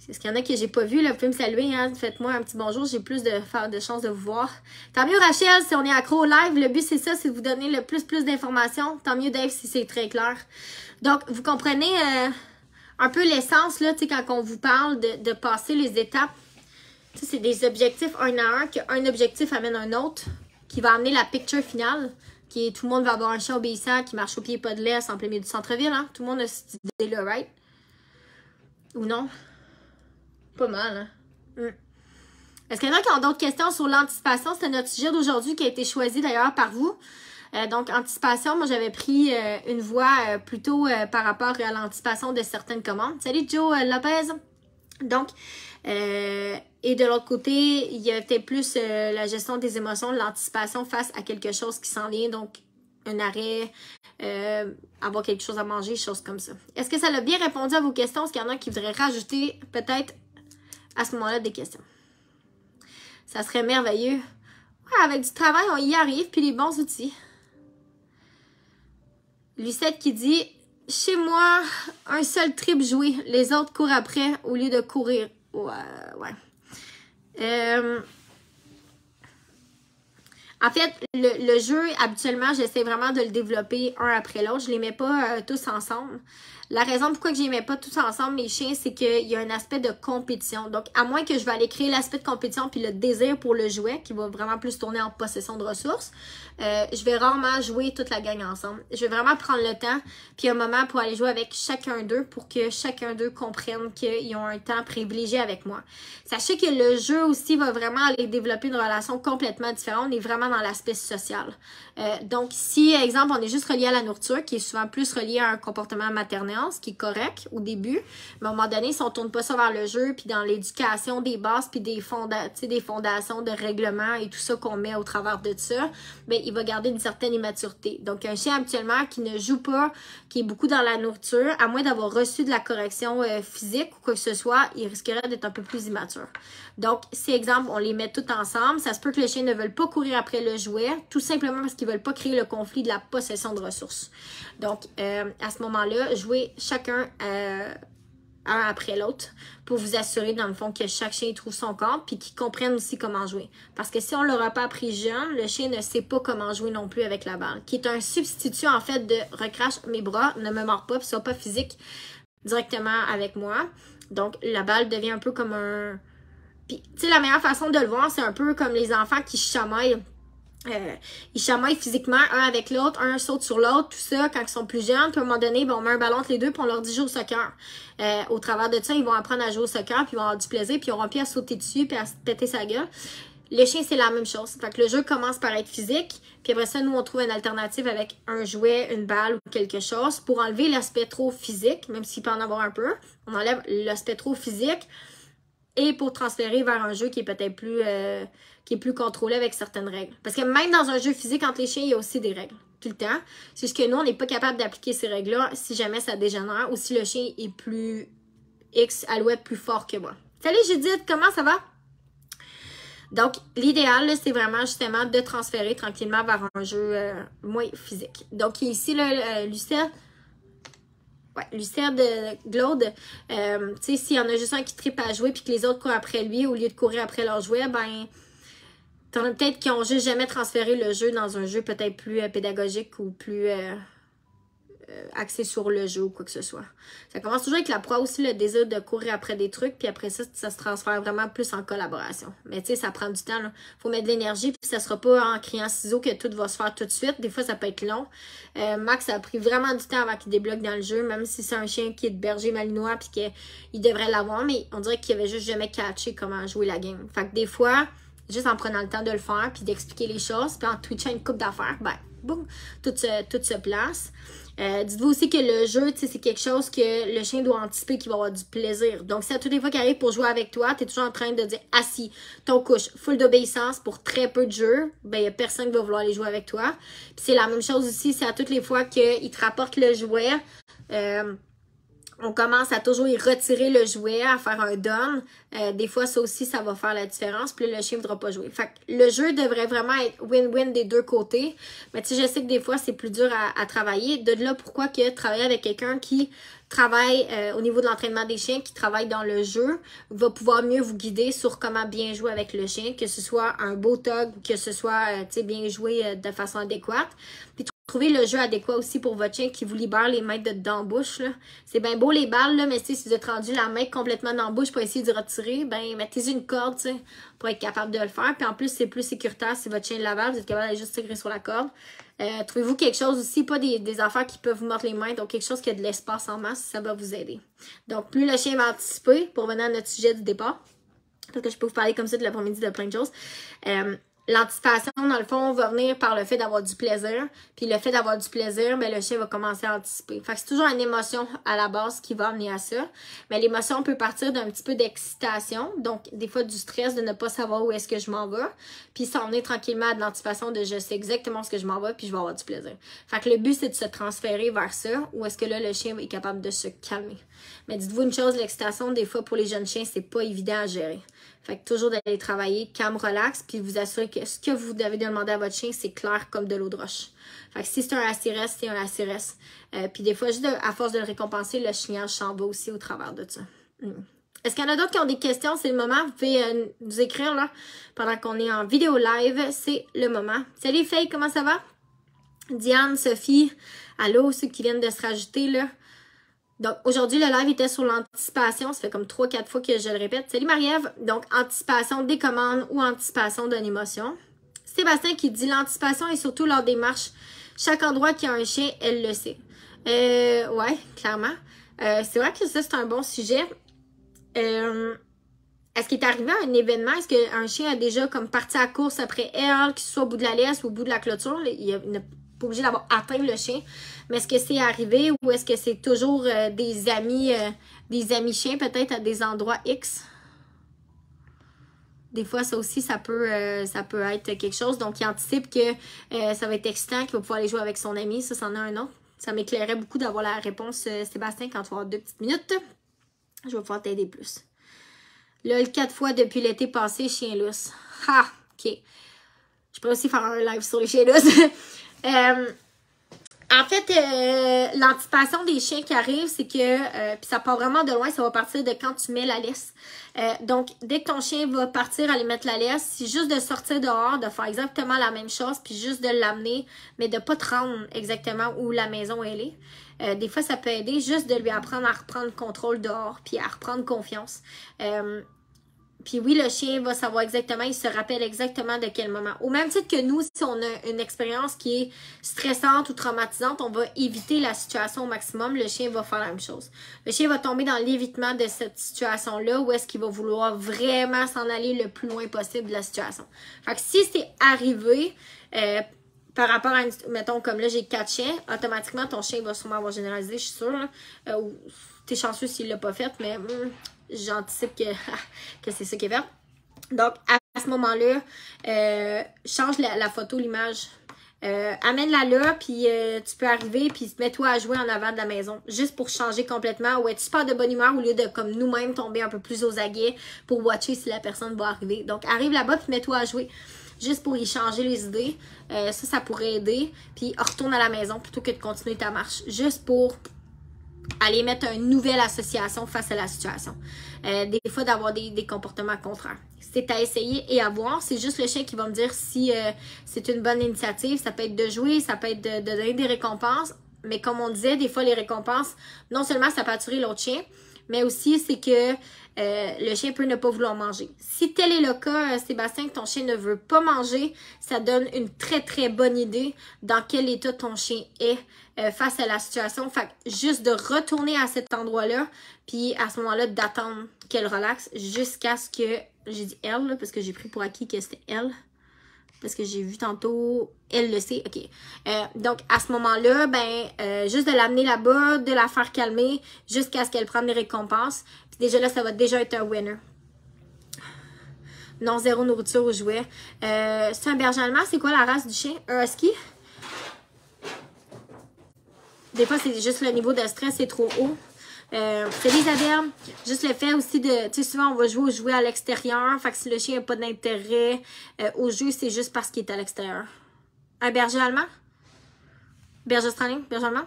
Est-ce qu'il y en a que j'ai pas vu, là, vous pouvez me saluer, hein? Faites-moi un petit bonjour, j'ai plus de chances de vous voir. Tant mieux, Rachel, si on est accro au live, le but c'est ça, c'est de vous donner le plus d'informations. Tant mieux, Dave, si c'est très clair. Donc, vous comprenez un peu l'essence, là, tu sais, quand on vous parle de passer les étapes. Tu sais, c'est des objectifs un à un, qu'un objectif amène un autre, qui va amener la picture finale, qui est tout le monde va avoir un chien obéissant qui marche au pied pas de laisse en plein milieu du centre-ville, hein? Tout le monde a cette idée-là, right? Ou non? Pas mal, hein? Est-ce qu'il y en a qui ont d'autres questions sur l'anticipation? C'était notre sujet d'aujourd'hui qui a été choisi d'ailleurs par vous. Donc, anticipation, moi j'avais pris une voie plutôt par rapport à l'anticipation de certaines commandes. Salut Joe Lopez! Donc, et de l'autre côté, il y a peut-être plus la gestion des émotions, l'anticipation face à quelque chose qui s'en vient, donc un arrêt, avoir quelque chose à manger, choses comme ça. Est-ce que ça a bien répondu à vos questions? Est-ce qu'il y en a qui voudraient rajouter peut-être à ce moment-là des questions? Ça serait merveilleux. Ouais, avec du travail, on y arrive, puis les bons outils. Lucette qui dit « Chez moi, un seul trip joué, les autres courent après au lieu de courir. » Ouais. En fait, le jeu, habituellement, j'essaie vraiment de le développer un après l'autre. Je les mets pas tous ensemble. La raison pourquoi je les mets pas tous ensemble, mes chiens, c'est qu'il y a un aspect de compétition. Donc, à moins que je vais aller créer l'aspect de compétition puis le désir pour le jouet, qui va vraiment plus tourner en possession de ressources, je vais rarement jouer toute la gang ensemble. Je vais vraiment prendre le temps puis un moment pour aller jouer avec chacun d'eux pour que chacun d'eux comprenne qu'ils ont un temps privilégié avec moi. Sachez que le jeu aussi va vraiment aller développer une relation complètement différente. On est vraiment dans l'aspect social. Donc, si, exemple, on est juste relié à la nourriture, qui est souvent plus relié à un comportement maternel, ce qui est correct au début, mais à un moment donné, si on tourne pas ça vers le jeu, puis dans l'éducation des bases, puis des fondations de règlements et tout ça qu'on met au travers de ça, ben il va garder une certaine immaturité. Donc, un chien habituellement qui ne joue pas, qui est beaucoup dans la nourriture, à moins d'avoir reçu de la correction physique ou quoi que ce soit, il risquerait d'être un peu plus immature. Donc, si, exemple, on les met tous ensemble, ça se peut que le chien ne veuille pas courir après le jouet, tout simplement parce qu'ils veulent pas créer le conflit de la possession de ressources. Donc, à ce moment-là, jouez chacun un après l'autre pour vous assurer, dans le fond, que chaque chien trouve son compte puis qu'il comprenne aussi comment jouer. Parce que si on ne l'aura pas appris jeune, le chien ne sait pas comment jouer non plus avec la balle, qui est un substitut, en fait, de recrache mes bras, ne me mords pas, puis soit pas physique directement avec moi. Donc, la balle devient un peu comme un... Puis, tu sais, la meilleure façon de le voir, c'est un peu comme les enfants qui chamaillent. Ils chamaillent physiquement un avec l'autre, un saute sur l'autre, tout ça, quand ils sont plus jeunes. Puis à un moment donné, ben, on met un ballon entre les deux, puis on leur dit jouer au soccer. Au travers de ça, ils vont apprendre à jouer au soccer, puis ils vont avoir du plaisir, puis ils auront plus à sauter dessus, puis à se péter sa gueule. Les chiens, c'est la même chose. Fait que le jeu commence par être physique, puis après ça, nous, on trouve une alternative avec un jouet, une balle ou quelque chose pour enlever l'aspect trop physique, même s'il peut en avoir un peu. On enlève l'aspect trop physique et pour transférer vers un jeu qui est peut-être plus... qui est plus contrôlé avec certaines règles. Parce que même dans un jeu physique entre les chiens, il y a aussi des règles. Tout le temps. C'est juste que nous, on n'est pas capable d'appliquer ces règles-là si jamais ça dégénère ou si le chien est plus X alouette plus fort que moi. Salut Judith, comment ça va? Donc, l'idéal, c'est vraiment justement de transférer tranquillement vers un jeu moins physique. Donc, ici, là, Lucette, ouais, Lucette de Glaude, tu sais, s'il y en a juste un qui trippe à jouer puis que les autres courent après lui au lieu de courir après leur jouet, ben... T'en as peut-être qui ont juste jamais transféré le jeu dans un jeu peut-être plus pédagogique ou plus axé sur le jeu ou quoi que ce soit. Ça commence toujours avec la proie aussi, le désir de courir après des trucs, puis après ça, ça se transfère vraiment plus en collaboration. Mais tu sais, ça prend du temps, là. Faut mettre de l'énergie, puis ça sera pas en criant ciseaux que tout va se faire tout de suite. Des fois, ça peut être long. Max, ça a pris vraiment du temps avant qu'il débloque dans le jeu, même si c'est un chien qui est de berger malinois, puis qu'il devrait l'avoir, mais on dirait qu'il avait juste jamais catché comment jouer la game. Fait que des fois... Juste en prenant le temps de le faire, puis d'expliquer les choses, puis en twitchant une coupe d'affaires, ben, boum, tout se place. Dites-vous aussi que le jeu, tu sais, c'est quelque chose que le chien doit anticiper qu'il va avoir du plaisir. Donc, si à toutes les fois qu'il arrive pour jouer avec toi, tu es toujours en train de dire « Assis, ton couche, full d'obéissance pour très peu de jeux », ben, il n'y a personne qui va vouloir aller jouer avec toi. Puis c'est la même chose aussi, c'est à toutes les fois qu'il te rapporte le jouet, on commence à toujours y retirer le jouet, à faire un down. Des fois, ça aussi, ça va faire la différence. Puis là, le chien ne voudra pas jouer. Fait que le jeu devrait vraiment être win-win des deux côtés. Mais tu sais, je sais que des fois, c'est plus dur à travailler. De là, pourquoi que travailler avec quelqu'un qui travaille au niveau de l'entraînement des chiens, qui travaille dans le jeu, va pouvoir mieux vous guider sur comment bien jouer avec le chien, que ce soit un beau tug ou que ce soit bien joué de façon adéquate. Puis trouver le jeu adéquat aussi pour votre chien qui vous libère les mains de dans la bouche. C'est bien beau les balles, là, mais si vous êtes rendu la main complètement dans la bouche pour essayer de retirer, ben mettez-y une corde pour être capable de le faire. Puis en plus, c'est plus sécuritaire si votre chien est lavable, vous êtes capable d'aller juste tirer sur la corde. Trouvez-vous quelque chose aussi, pas des affaires qui peuvent vous mordre les mains, donc quelque chose qui a de l'espace en masse, ça va vous aider. Donc, plus le chien va anticiper, pour venir à notre sujet du départ, parce que je peux vous parler comme ça de l'après-midi de plein de choses. L'anticipation, dans le fond, va venir par le fait d'avoir du plaisir. Puis le fait d'avoir du plaisir, ben, le chien va commencer à anticiper. Fait que c'est toujours une émotion à la base qui va amener à ça. Mais l'émotion peut partir d'un petit peu d'excitation. Donc, des fois, du stress de ne pas savoir où est-ce que je m'en vais. Puis s'en venir tranquillement à de l'anticipation de je sais exactement ce que je m'en vais, puis je vais avoir du plaisir. Fait que le but, c'est de se transférer vers ça, où est-ce que là, le chien est capable de se calmer. Mais dites-vous une chose, l'excitation, des fois, pour les jeunes chiens, c'est pas évident à gérer. Fait que toujours d'aller travailler calme, relax, puis vous assurer que ce que vous devez demander à votre chien, c'est clair comme de l'eau de roche. Fait que si c'est un ACRS, c'est un ACRS. Puis des fois, juste à force de le récompenser, le chien s'en va aussi au travers de ça. Est-ce qu'il y en a d'autres qui ont des questions? C'est le moment. Vous pouvez nous écrire là pendant qu'on est en vidéo live. C'est le moment. Salut Faye, comment ça va? Diane, Sophie, allô, ceux qui viennent de se rajouter là. Donc, aujourd'hui, le live était sur l'anticipation. Ça fait comme 3-4 fois que je le répète. Salut Marie-Ève. Donc, anticipation des commandes ou anticipation d'une émotion. Sébastien qui dit l'anticipation est surtout lors des marches. Chaque endroit qui a un chien, elle le sait. Ouais, clairement. C'est vrai que ça, c'est un bon sujet. Est-ce qu'il est arrivé à un événement? Est-ce qu'un chien a déjà comme parti à la course après elle, qu'il soit au bout de la laisse ou au bout de la clôture? Il n'est pas obligé d'avoir atteint le chien. Mais est-ce que c'est arrivé ou est-ce que c'est toujours des amis chiens peut-être à des endroits X? Des fois, ça aussi, ça peut être quelque chose. Donc, il anticipe que ça va être excitant, qu'il va pouvoir aller jouer avec son ami. Ça, c'en a un autre. Ça m'éclairait beaucoup d'avoir la réponse, Sébastien, quand tu vas avoir 2 petites minutes. Je vais pouvoir t'aider plus. Là, 4 fois depuis l'été passé, chien lousse. Ha! OK. Je pourrais aussi faire un live sur les chiens lousses. En fait, l'anticipation des chiens qui arrivent, c'est que, puis ça part vraiment de loin, ça va partir de quand tu mets la laisse. Donc, dès que ton chien va partir aller mettre la laisse, c'est juste de sortir dehors, de faire exactement la même chose, puis juste de l'amener, mais de pas te rendre exactement où la maison elle est. Des fois, ça peut aider juste de lui apprendre à reprendre le contrôle dehors, puis à reprendre confiance. Puis oui, le chien va savoir exactement, il se rappelle exactement de quel moment. Au même titre que nous, si on a une expérience qui est stressante ou traumatisante, on va éviter la situation au maximum. Le chien va faire la même chose. Le chien va tomber dans l'évitement de cette situation-là où est-ce qu'il va vouloir vraiment s'en aller le plus loin possible de la situation. Fait que si c'est arrivé, par rapport à, mettons, comme là, j'ai 4 chiens, automatiquement, ton chien va sûrement avoir généralisé, je suis sûre. Ou t'es chanceux s'il l'a pas fait, mais j'anticipe que c'est ça qu'il est fait. Donc, à ce moment-là, change la photo, l'image. Amène-la là, puis tu peux arriver, puis mets-toi à jouer en avant de la maison. Juste pour changer complètement, ou être super de bonne humeur, au lieu de, comme nous-mêmes, tomber un peu plus aux aguets pour watcher si la personne va arriver. Donc, arrive là-bas, puis mets-toi à jouer. Juste pour y changer les idées. Ça pourrait aider. Puis, retourne à la maison plutôt que de continuer ta marche. Juste pour aller mettre une nouvelle association face à la situation. Des fois, d'avoir des comportements contraires. C'est à essayer et à voir. C'est juste le chien qui va me dire si c'est une bonne initiative. Ça peut être de jouer, ça peut être de donner des récompenses. Mais comme on disait, des fois, les récompenses, non seulement ça peut attirer l'autre chien, mais aussi c'est que le chien peut ne pas vouloir manger. Si tel est le cas, Sébastien, que ton chien ne veut pas manger, ça donne une très très bonne idée dans quel état ton chien est face à la situation. Fait que juste de retourner à cet endroit-là, puis à ce moment-là, d'attendre qu'elle relaxe jusqu'à ce que, j'ai dit elle, là, parce que j'ai pris pour acquis que c'était elle. Parce que j'ai vu tantôt, elle le sait, ok. Donc, à ce moment-là, juste de l'amener là-bas, de la faire calmer, jusqu'à ce qu'elle prenne des récompenses. Puis déjà là, ça va déjà être un winner. Non, 0 nourriture aux jouets. C'est un berger allemand, c'est quoi la race du chien? Un husky? Des fois, c'est juste le niveau de stress est trop haut. C'est des adherbes. Juste le fait aussi de, tu sais, souvent on va jouer aux jouets à l'extérieur. Fait que si le chien n'a pas d'intérêt au jeu, c'est juste parce qu'il est à l'extérieur. Un berger allemand? Berger australien? Berger allemand?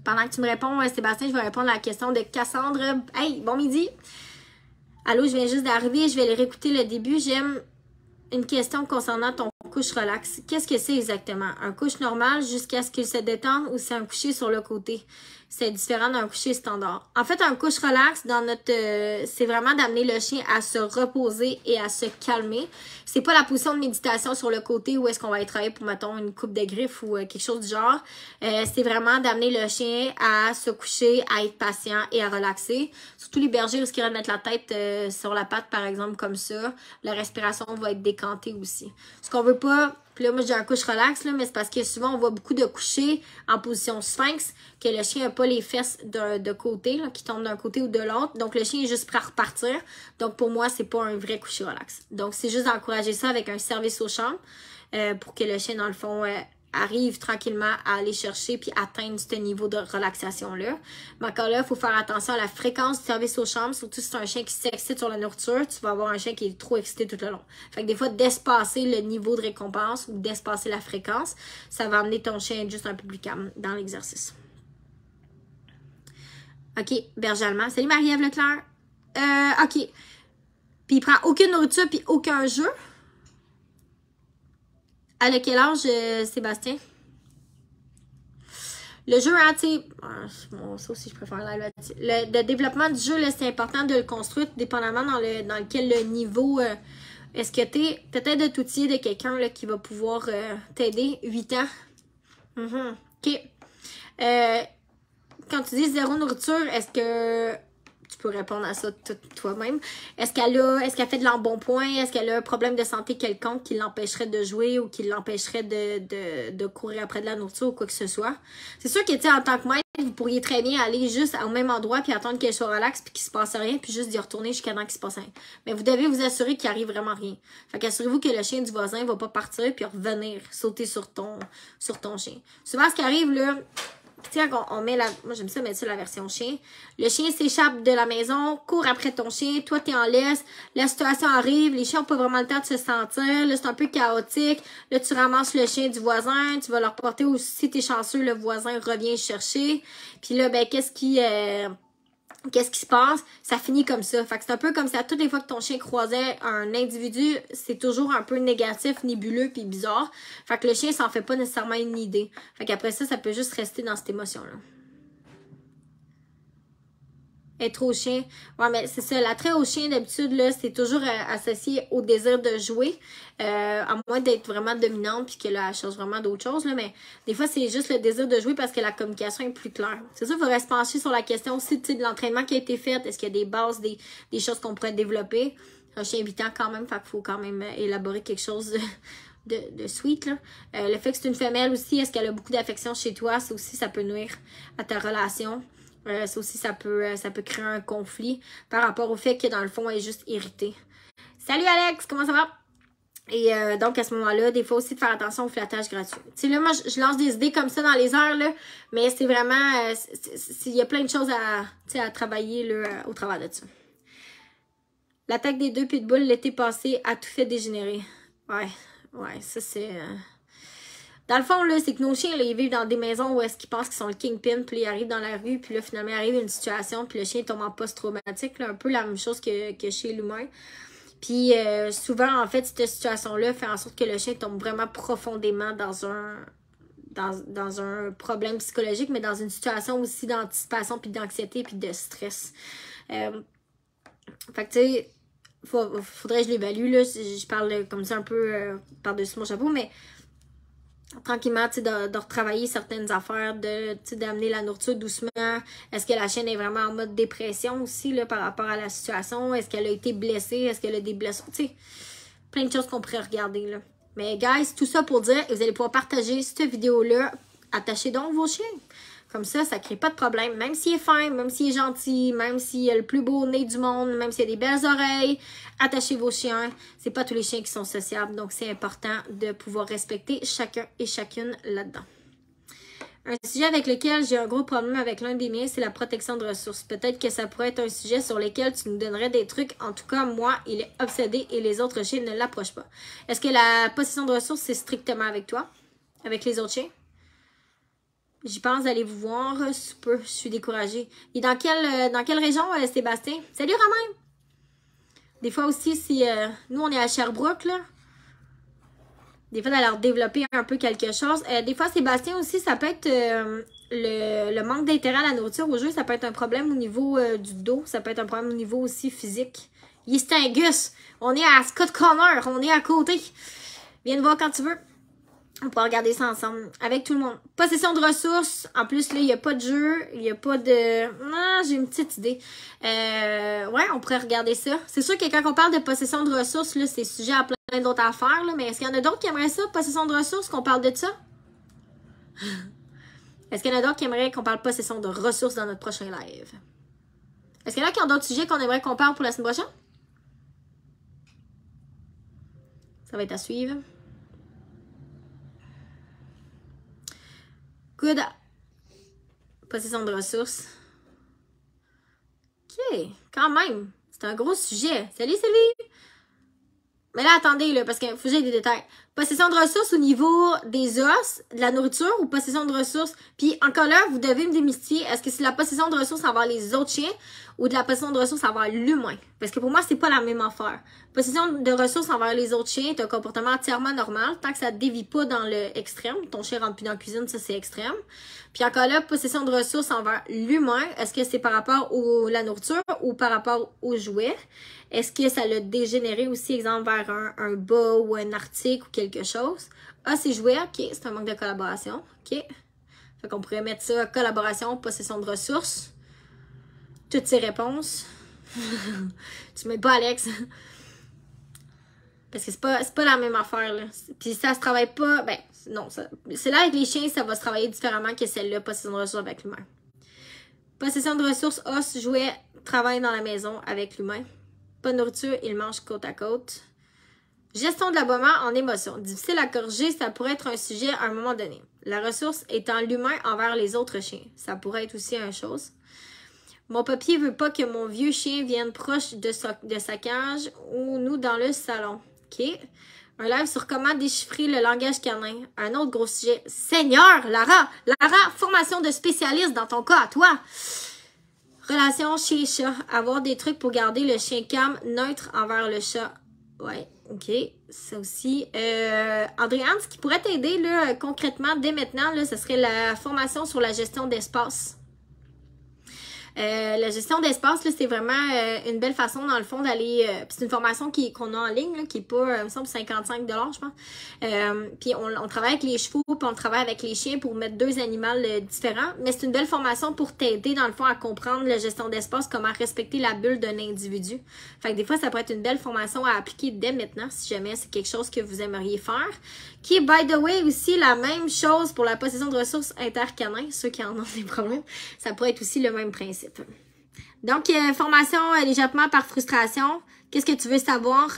Pendant que tu me réponds, Sébastien, je vais répondre à la question de Cassandre. Hey, bon midi! Allô, je viens juste d'arriver, je vais réécouter le début. J'aime une question concernant ton couche relax. Qu'est-ce que c'est exactement? Un couche normal jusqu'à ce qu'il se détende ou c'est un coucher sur le côté? C'est différent d'un coucher standard. En fait, un couche relax, dans notre, c'est vraiment d'amener le chien à se reposer et à se calmer. C'est pas la position de méditation sur le côté où est-ce qu'on va aller travailler pour, mettons, une coupe de griffes ou quelque chose du genre. C'est vraiment d'amener le chien à se coucher, à être patient et à relaxer. Surtout les bergers, où ils vont mettre la tête sur la patte, par exemple, comme ça. La respiration va être décantée aussi. Ce qu'on veut pas... Puis là, moi, j'ai un couche relax, là, mais c'est parce que souvent, on voit beaucoup de couchers en position sphinx, que le chien n'a pas les fesses de côté, là, qui tombent d'un côté ou de l'autre. Donc, le chien est juste prêt à repartir. Donc, pour moi, c'est pas un vrai coucher relax. Donc, c'est juste d'encourager ça avec un service aux chambres pour que le chien, dans le fond, arrive tranquillement à aller chercher puis atteindre ce niveau de relaxation-là. Mais encore là, il faut faire attention à la fréquence du service aux chambres, surtout si c'est un chien qui s'excite sur la nourriture, tu vas avoir un chien qui est trop excité tout le long. Fait que des fois, d'espacer le niveau de récompense ou d'espacer la fréquence, ça va amener ton chien juste un peu plus calme dans l'exercice. OK, berger allemand. Salut Marie-Ève Leclerc. OK. Puis il prend aucune nourriture puis aucun jeu. À quel âge, Sébastien? Le jeu, hein, tu sais, bon, ça aussi, je préfère le développement du jeu, là, c'est important de le construire, dépendamment dans lequel le niveau... est-ce que tu es peut-être de t'outiller de quelqu'un là, qui va pouvoir t'aider? 8 ans? OK. Quand tu dis zéro nourriture, est-ce que... Tu peux répondre à ça toi-même. Est-ce qu'elle fait de l'embonpoint? Est-ce qu'elle a un problème de santé quelconque qui l'empêcherait de jouer ou qui l'empêcherait de courir après de la nourriture ou quoi que ce soit? C'est sûr que, tu sais, en tant que maître, vous pourriez très bien aller juste au même endroit puis attendre qu'elle soit relaxe puis qu'il se passe rien puis juste d'y retourner jusqu'à temps qu'il se passe rien. Mais vous devez vous assurer qu'il arrive vraiment rien. Fait qu'assurez-vous que le chien du voisin va pas partir puis revenir sauter sur ton chien. Souvent, ce qui arrive, là, tu sais, quand on met moi, j'aime ça mettre ça la version chien. Le chien s'échappe de la maison, court après ton chien. Toi, t'es en laisse. La situation arrive. Les chiens n'ont pas vraiment le temps de se sentir. Là, c'est un peu chaotique. Là, tu ramasses le chien du voisin. Tu vas leur porter aussi. Si t'es chanceux, le voisin revient chercher. Puis là, ben, qu'est-ce qui se passe? Ça finit comme ça. Fait que c'est un peu comme ça. Toutes les fois que ton chien croisait un individu, c'est toujours un peu négatif, nébuleux puis bizarre. Fait que le chien s'en fait pas nécessairement une idée. Fait qu'après ça, ça peut juste rester dans cette émotion-là. Être au chien. Ouais, mais c'est ça. L'attrait au chien, d'habitude, là, c'est toujours associé au désir de jouer. À moins d'être vraiment dominante puis que là, elle cherche vraiment d'autres choses, là. Mais des fois, c'est juste le désir de jouer parce que la communication est plus claire. C'est sûr, il faudrait se pencher sur la question aussi, tu sais, de l'entraînement qui a été fait. Est-ce qu'il y a des bases, des choses qu'on pourrait développer? Un chien 8 ans quand même, fait qu'il faut quand même élaborer quelque chose de sweet, là. Le fait que c'est une femelle aussi, est-ce qu'elle a beaucoup d'affection chez toi? Ça aussi, ça peut nuire à ta relation. Ça aussi, ça peut créer un conflit par rapport au fait que dans le fond, elle est juste irritée. Salut Alex, comment ça va? Et donc, à ce moment-là, des fois aussi de faire attention au flattage gratuit. Tu sais, là, moi, je lance des idées comme ça dans les heures, là, mais c'est vraiment... il y a plein de choses à travailler là, au travers de ça. L'attaque des 2 pitbulls l'été passé a tout fait dégénérer. Ouais, ça c'est... Dans le fond, là, c'est que nos chiens, là, ils vivent dans des maisons où est-ce qu'ils pensent qu'ils sont le kingpin, puis ils arrivent dans la rue, puis là, finalement, il arrive une situation, puis le chien tombe en post-traumatique, là, un peu la même chose que chez l'humain. Puis souvent, en fait, cette situation-là fait en sorte que le chien tombe vraiment profondément dans un problème psychologique, mais dans une situation aussi d'anticipation, puis d'anxiété, puis de stress. Fait que, tu sais, faudrait que je l'évalue, là. Je parle comme ça un peu par-dessus mon chapeau, mais tranquillement, tu sais, de retravailler certaines affaires, d'amener la nourriture doucement. Est-ce que la chienne est vraiment en mode dépression aussi, là, par rapport à la situation? Est-ce qu'elle a été blessée? Est-ce qu'elle a des blessures? Tu sais, plein de choses qu'on pourrait regarder, là. Mais, guys, tout ça pour dire, vous allez pouvoir partager cette vidéo-là. Attachez donc vos chiens. Comme ça ne crée pas de problème. Même s'il est fin, même s'il est gentil, même s'il a le plus beau nez du monde, même s'il a des belles oreilles, attachez vos chiens. C'est pas tous les chiens qui sont sociables, donc c'est important de pouvoir respecter chacun et chacune là-dedans. Un sujet avec lequel j'ai un gros problème avec l'un des miens, c'est la protection de ressources. Peut-être que ça pourrait être un sujet sur lequel tu nous donnerais des trucs. En tout cas, moi, il est obsédé et les autres chiens ne l'approchent pas. Est-ce que la possession de ressources, c'est strictement avec toi? Avec les autres chiens? J'y pense d'aller vous voir sous peu. Je suis découragée. Et dans quelle région, Sébastien? Salut, Romain! Des fois aussi, si nous, on est à Sherbrooke, là, des fois, d'aller leur développer un peu quelque chose. Des fois, Sébastien aussi, ça peut être le manque d'intérêt à la nourriture au jeu. Ça peut être un problème au niveau du dos. Ça peut être un problème au niveau aussi physique. Il est un Gus. On est à Scott Corner. On est à côté. Viens nous voir quand tu veux. On pourra regarder ça ensemble. Avec tout le monde. Possession de ressources. En plus, là, il n'y a pas de jeu. Il n'y a pas de... Ah, j'ai une petite idée. Ouais, on pourrait regarder ça. C'est sûr que quand on parle de possession de ressources, là, c'est sujet à plein d'autres affaires, là. Mais est-ce qu'il y en a d'autres qui aimeraient ça, possession de ressources, qu'on parle de ça? Est-ce qu'il y en a d'autres qui aimeraient qu'on parle possession de ressources dans notre prochain live? Est-ce qu'il y en a qui ont d'autres sujets qu'on aimerait qu'on parle pour la semaine prochaine? Ça va être à suivre. Good. Possession de ressources. OK, quand même. C'est un gros sujet. Salut, Sylvie! Mais là, attendez, là, parce qu'il faut que j'aie des détails. Possession de ressources au niveau des os, de la nourriture ou possession de ressources? Puis encore là, vous devez me démystifier, est-ce que c'est la possession de ressources envers les autres chiens ou de la possession de ressources envers l'humain? Parce que pour moi, c'est pas la même affaire. Possession de ressources envers les autres chiens est un comportement entièrement normal, tant que ça ne dévie pas dans l'extrême. Ton chien rentre plus dans la cuisine, ça c'est extrême. Puis encore là, possession de ressources envers l'humain, est-ce que c'est par rapport à la nourriture ou par rapport aux jouets? Est-ce que ça l'a dégénéré aussi, exemple, vers un bas ou un article ou quelque chose? Ah, c'est jouet, ok, c'est un manque de collaboration, ok. Fait qu'on pourrait mettre ça, collaboration, possession de ressources. Toutes ces réponses. Tu mets pas Alex. Parce que c'est pas la même affaire, là. Puis ça se travaille pas, ben, non, c'est là avec les chiens, ça va se travailler différemment que celle-là, possession de ressources avec l'humain. Possession de ressources, os, jouet, travail dans la maison avec l'humain. Pas de nourriture, il mange côte à côte. Gestion de l'abattement en émotion. Difficile à corriger, ça pourrait être un sujet à un moment donné. La ressource étant l'humain envers les autres chiens. Ça pourrait être aussi une chose. Mon papier veut pas que mon vieux chien vienne proche de sa cage ou nous dans le salon. OK. Un live sur comment déchiffrer le langage canin. Un autre gros sujet. Seigneur, Lara! Lara, formation de spécialiste dans ton cas, à toi! Relation chien-chat. Avoir des trucs pour garder le chien calme, neutre envers le chat. Ouais, ok. Ça aussi. Andréane, ce qui pourrait t'aider là, concrètement, dès maintenant, là, ce serait la formation sur la gestion d'espace. La gestion d'espace, là, c'est vraiment une belle façon, dans le fond, d'aller... c'est une formation qu'on a en ligne, là, qui est pas, il me semble, 55 $, je pense. Puis on travaille avec les chevaux, puis on travaille avec les chiens pour mettre deux animaux différents. Mais c'est une belle formation pour t'aider, dans le fond, à comprendre la gestion d'espace, comment respecter la bulle d'un individu. Fait que des fois, ça pourrait être une belle formation à appliquer dès maintenant, si jamais c'est quelque chose que vous aimeriez faire. Qui est, by the way, aussi la même chose pour la possession de ressources intercanins, ceux qui en ont des problèmes. Ça pourrait être aussi le même principe. Donc, formation, l'échappement par frustration. Qu'est-ce que tu veux savoir,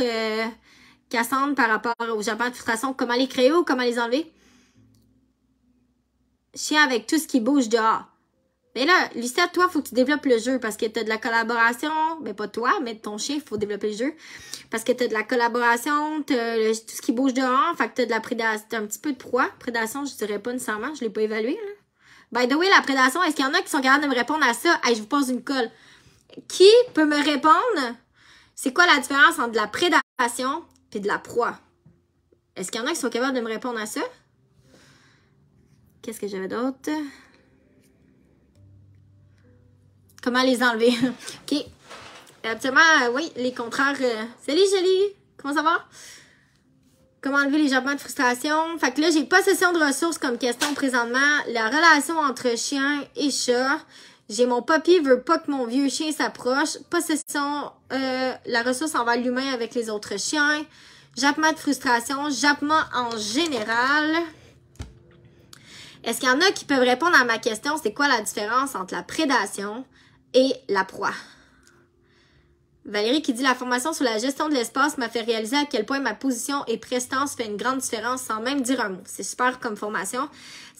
Cassandre, par rapport au échappement de frustration? Comment les créer ou comment les enlever? Chien avec tout ce qui bouge dehors. Mais là, Lucette, toi, il faut que tu développes le jeu parce que tu as de la collaboration. Mais pas toi, mais ton chien, il faut développer le jeu. Parce que tu as de la collaboration, tu as tout ce qui bouge dehors. Fait que tu as de la prédation. Tu as un petit peu de proie. Prédation, je dirais pas nécessairement. Je l'ai pas évalué, là. By the way, la prédation, est-ce qu'il y en a qui sont capables de me répondre à ça? Hey, je vous pose une colle. Qui peut me répondre? C'est quoi la différence entre de la prédation et de la proie? Est-ce qu'il y en a qui sont capables de me répondre à ça? Qu'est-ce que j'avais d'autre? Comment les enlever? OK. Absolument, oui, les contraires. Salut, Jolie! Comment ça va? Comment enlever les jappements de frustration? Fait que là, j'ai possession de ressources comme question présentement. La relation entre chien et chat. J'ai mon papy veut pas que mon vieux chien s'approche. Possession, la ressource envers l'humain avec les autres chiens. Jappement de frustration. Jappement en général. Est-ce qu'il y en a qui peuvent répondre à ma question? C'est quoi la différence entre la prédation et la proie? Valérie qui dit la formation sur la gestion de l'espace m'a fait réaliser à quel point ma position et prestance fait une grande différence sans même dire un mot. C'est super comme formation.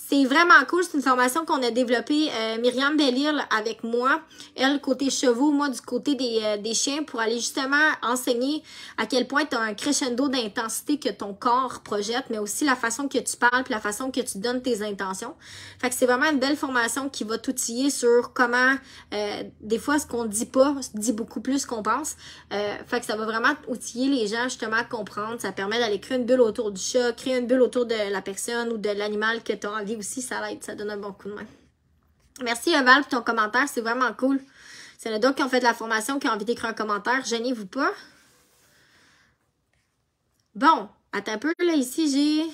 C'est vraiment cool. C'est une formation qu'on a développée, Myriam Belle-Île avec moi. Elle, côté chevaux, moi, du côté des chiens, pour aller justement enseigner à quel point tu as un crescendo d'intensité que ton corps projette, mais aussi la façon que tu parles puis la façon que tu donnes tes intentions. Fait que c'est vraiment une belle formation qui va t'outiller sur comment, des fois, ce qu'on dit pas dit beaucoup plus qu'on pense. Fait que ça va vraiment outiller les gens justement à comprendre. Ça permet d'aller créer une bulle autour du chat, créer une bulle autour de la personne ou de l'animal que tu as envie aussi, ça l'aide, ça donne un bon coup de main. Merci Val pour ton commentaire, c'est vraiment cool. C'est le d'autres qui ont fait de la formation, qui ont envie d'écrire un commentaire, gênez-vous pas. Bon, attends un peu, là, ici, j'ai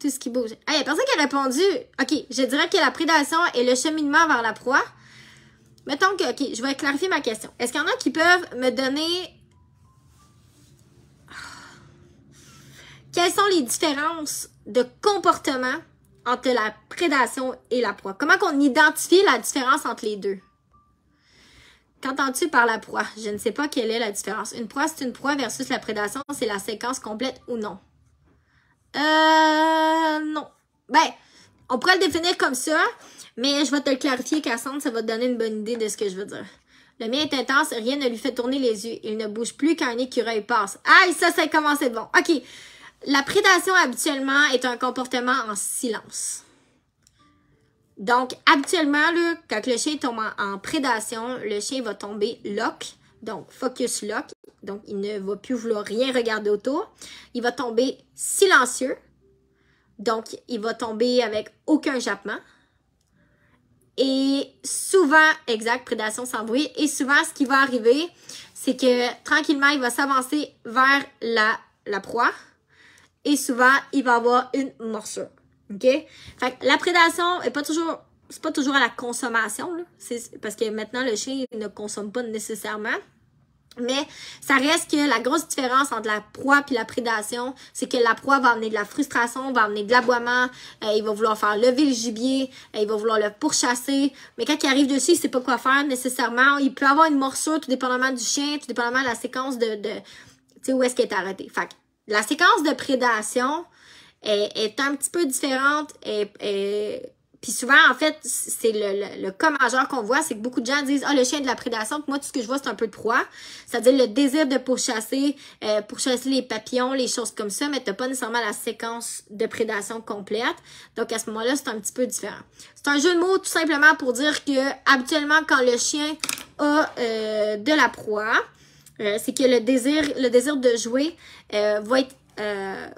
tout ce qui bouge. Il y a personne qui a répondu. OK, je dirais que la prédation est le cheminement vers la proie. Mettons que, OK, je vais clarifier ma question. Est-ce qu'il y en a qui peuvent me donner... Quelles sont les différences de comportement entre la prédation et la proie? Comment qu'on identifie la différence entre les deux? Qu'entends-tu par la proie? Je ne sais pas quelle est la différence. Une proie, c'est une proie versus la prédation, c'est la séquence complète ou non? Non. Ben, on pourrait le définir comme ça, mais je vais te le clarifier, Cassandre, ça va te donner une bonne idée de ce que je veux dire. Le mien est intense, rien ne lui fait tourner les yeux. Il ne bouge plus quand un écureuil passe. Aïe, ça a commencé de bon. OK. La prédation, habituellement, est un comportement en silence. Donc, habituellement, là, quand le chien tombe en prédation, le chien va tomber lock, donc focus lock. Donc, il ne va plus vouloir rien regarder autour. Il va tomber silencieux. Donc, il va tomber avec aucun jappement. Et souvent, exact, prédation sans bruit. Et souvent, ce qui va arriver, c'est que tranquillement, il va s'avancer vers la proie. Et souvent, il va avoir une morsure. OK? Fait que la prédation est pas toujours, c'est pas toujours à la consommation, là. C'est parce que maintenant, le chien ne consomme pas nécessairement. Mais ça reste que la grosse différence entre la proie et la prédation, c'est que la proie va amener de la frustration, va amener de l'aboiement, il va vouloir faire lever le gibier, il va vouloir le pourchasser. Mais quand il arrive dessus, il sait pas quoi faire nécessairement. Il peut avoir une morsure, tout dépendamment du chien, tout dépendamment de la séquence tu sais, où est-ce qu'il est arrêté. Fait que la séquence de prédation est un petit peu différente. Puis souvent, en fait, c'est le cas majeur qu'on voit, c'est que beaucoup de gens disent « Ah, le chien a de la prédation. » Puis moi, tout ce que je vois, c'est un peu de proie. C'est-à-dire le désir de pourchasser les papillons, les choses comme ça, mais t'as pas nécessairement la séquence de prédation complète. Donc, à ce moment-là, c'est un petit peu différent. C'est un jeu de mots tout simplement pour dire que, habituellement, quand le chien a de la proie, c'est que le désir de jouer va être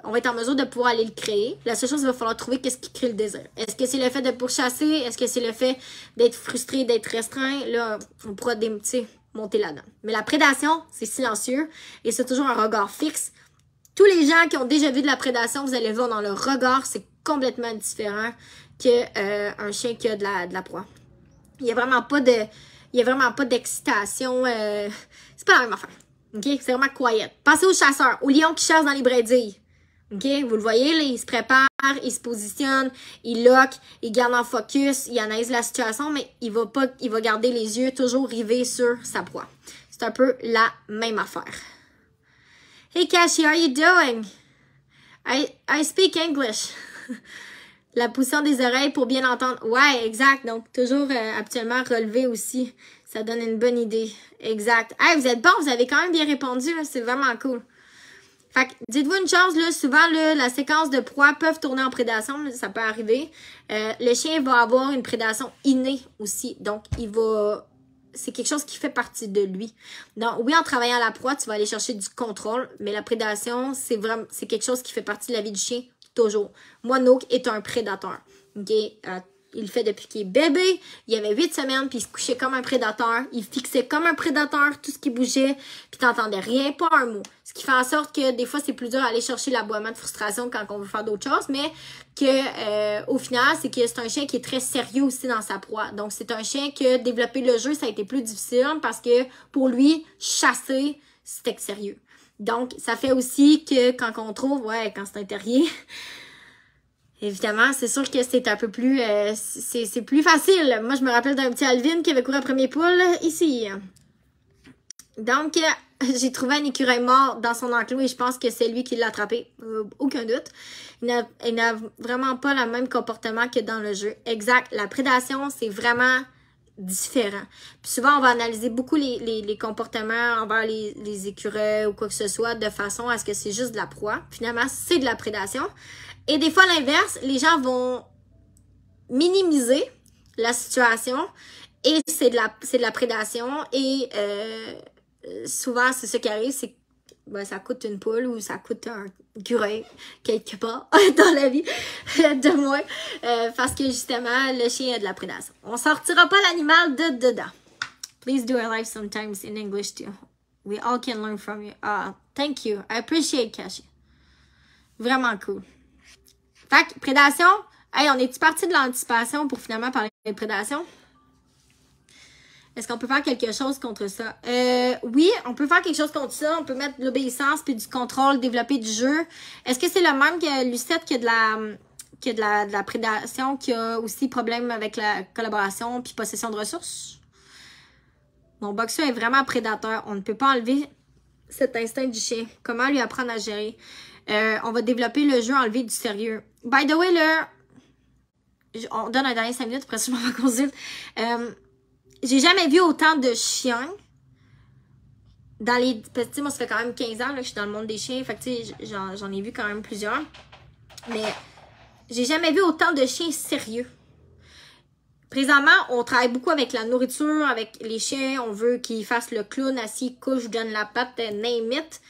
on va être en mesure de pouvoir aller le créer. La seule chose, il va falloir trouver qu'est-ce qui crée le désir. Est-ce que c'est le fait de pourchasser? Est-ce que c'est le fait d'être frustré, d'être restreint? Là, on pourra monter là-dedans. Mais la prédation, c'est silencieux et c'est toujours un regard fixe. Tous les gens qui ont déjà vu de la prédation, vous allez voir dans leur regard, c'est complètement différent qu'un chien qui a de la proie. Il y a vraiment pas d'excitation. C'est pas la même affaire. OK? C'est vraiment quiet. Pensez aux chasseurs, aux lions qui chassent dans les bredilles. OK? Vous le voyez, là, il se prépare, il se positionne, il lock, il garde en focus, il analyse la situation, mais il va garder les yeux toujours rivés sur sa proie. C'est un peu la même affaire. Hey, Kashi, how are you doing? I speak English. La position des oreilles pour bien entendre. Ouais, exact. Donc, toujours habituellement relevé aussi. Ça donne une bonne idée. Exact. Hey, vous êtes bon, vous avez quand même bien répondu. C'est vraiment cool. Fait que, dites-vous une chose, là, souvent, là, la séquence de proies peuvent tourner en prédation. Ça peut arriver. Le chien va avoir une prédation innée aussi. Donc, c'est quelque chose qui fait partie de lui. Donc, oui, en travaillant à la proie, tu vas aller chercher du contrôle. Mais la prédation, c'est quelque chose qui fait partie de la vie du chien. Toujours. Moi, Nook est un prédateur. OK? Il le fait depuis qu'il est bébé. Il avait 8 semaines, puis il se couchait comme un prédateur. Il fixait comme un prédateur tout ce qui bougeait, puis t'entendais rien, pas un mot. Ce qui fait en sorte que des fois, c'est plus dur d'aller chercher l'aboiement de frustration quand on veut faire d'autres choses, mais que au final, c'est que c'est un chien qui est très sérieux aussi dans sa proie. Donc, c'est un chien que développer le jeu, ça a été plus difficile parce que pour lui, chasser, c'était sérieux. Donc, ça fait aussi que quand on trouve, quand c'est un terrier, évidemment, c'est sûr que c'est un peu plus, c'est plus facile. Moi, je me rappelle d'un petit Alvin qui avait couru un premier poule ici. Donc, j'ai trouvé un écureuil mort dans son enclos et je pense que c'est lui qui l'a attrapé. Aucun doute. Il n'a vraiment pas le même comportement que dans le jeu. Exact. La prédation, c'est vraiment différent. Puis souvent, on va analyser beaucoup les comportements envers les écureuils ou quoi que ce soit de façon à ce que c'est juste de la proie. Finalement, c'est de la prédation. Et des fois, à l'inverse, les gens vont minimiser la situation et c'est de la prédation et souvent, c'est ce qui arrive, c'est que ben, ça coûte une poule ou ça coûte un écureuil quelque part dans la vie de moi parce que justement, le chien a de la prédation. On sortira pas l'animal de dedans. Please do a live sometimes in English too. We all can learn from you. Ah, thank you. I appreciate Kashi. Vraiment cool. Fait que, prédation. Hey, on est-tu parti de l'anticipation pour finalement parler de prédation? Est-ce qu'on peut faire quelque chose contre ça? Oui, on peut faire quelque chose contre ça. On peut mettre de l'obéissance puis du contrôle, développer du jeu. Est-ce que c'est le même que Lucette qui a de la prédation, qui a aussi problème avec la collaboration puis possession de ressources? Mon boxeur est vraiment prédateur. On ne peut pas enlever cet instinct du chien. Comment lui apprendre à gérer? On va développer le jeu, enlever du sérieux. By the way, là, on donne un dernier 5 minutes, après ça, je m'en vais consulte. J'ai jamais vu autant de chiens dans les... Parce que, moi, ça fait quand même 15 ans là, que je suis dans le monde des chiens. Fait que, tu sais, j'en ai vu quand même plusieurs. Mais j'ai jamais vu autant de chiens sérieux. Présentement, on travaille beaucoup avec la nourriture, avec les chiens. On veut qu'ils fassent le clown, assis, couche, donne la patte, name it.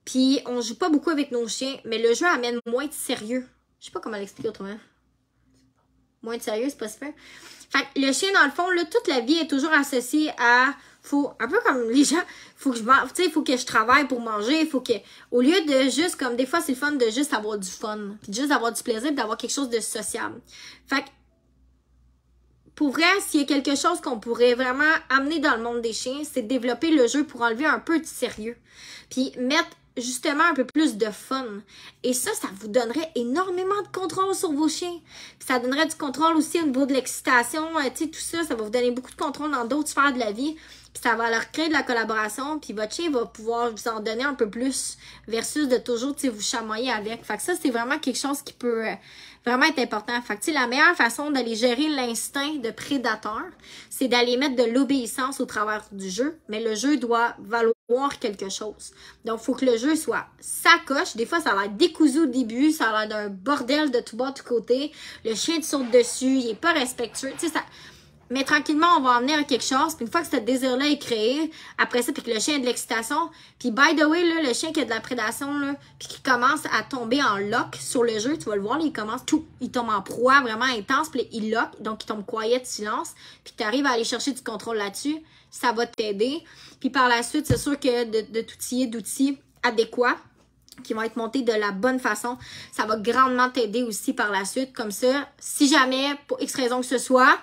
Puis, on joue pas beaucoup avec nos chiens. Mais le jeu amène moins de sérieux. Je sais pas comment l'expliquer autrement. Moins de sérieux, c'est pas super. Fait que le chien, dans le fond, là, toute la vie est toujours associée à... un peu comme les gens, faut que je travaille pour manger, au lieu de juste, comme des fois, c'est le fun de juste avoir du fun, puis juste d'avoir du plaisir, puis d'avoir quelque chose de sociable. Fait que, pour vrai, s'il y a quelque chose qu'on pourrait vraiment amener dans le monde des chiens, c'est de développer le jeu pour enlever un peu de sérieux. Puis mettre justement un peu plus de fun. Et ça vous donnerait énormément de contrôle sur vos chiens. Puis ça donnerait du contrôle aussi au niveau de l'excitation, tu sais, tout ça, ça va vous donner beaucoup de contrôle dans d'autres sphères de la vie. Puis ça va leur créer de la collaboration, puis votre chien va pouvoir vous en donner un peu plus versus de toujours, tu sais, vous chamoyer avec. Fait que ça, c'est vraiment quelque chose qui peut vraiment être important. Fait que, tu sais, la meilleure façon d'aller gérer l'instinct de prédateur, c'est d'aller mettre de l'obéissance au travers du jeu, mais le jeu doit valoir quelque chose. Donc, il faut que le jeu soit sacoche. Des fois, ça a l'air décousu au début, ça a l'air d'un bordel de tout bas, de tout côté. Le chien te saute dessus, il est pas respectueux. Tu sais, ça... Mais tranquillement, on va en venir à quelque chose. Puis une fois que ce désir-là est créé, après ça, puis que le chien a de l'excitation, puis by the way, là, le chien qui a de la prédation, là, puis qui commence à tomber en lock sur le jeu, tu vas le voir, là, il tombe en proie vraiment intense, puis il lock, donc il tombe quiet, silence, puis tu arrives à aller chercher du contrôle là-dessus, ça va t'aider. Puis par la suite, c'est sûr que de t'outiller d'outils adéquats, qui vont être montés de la bonne façon, ça va grandement t'aider aussi par la suite. Comme ça, si jamais, pour X raison que ce soit,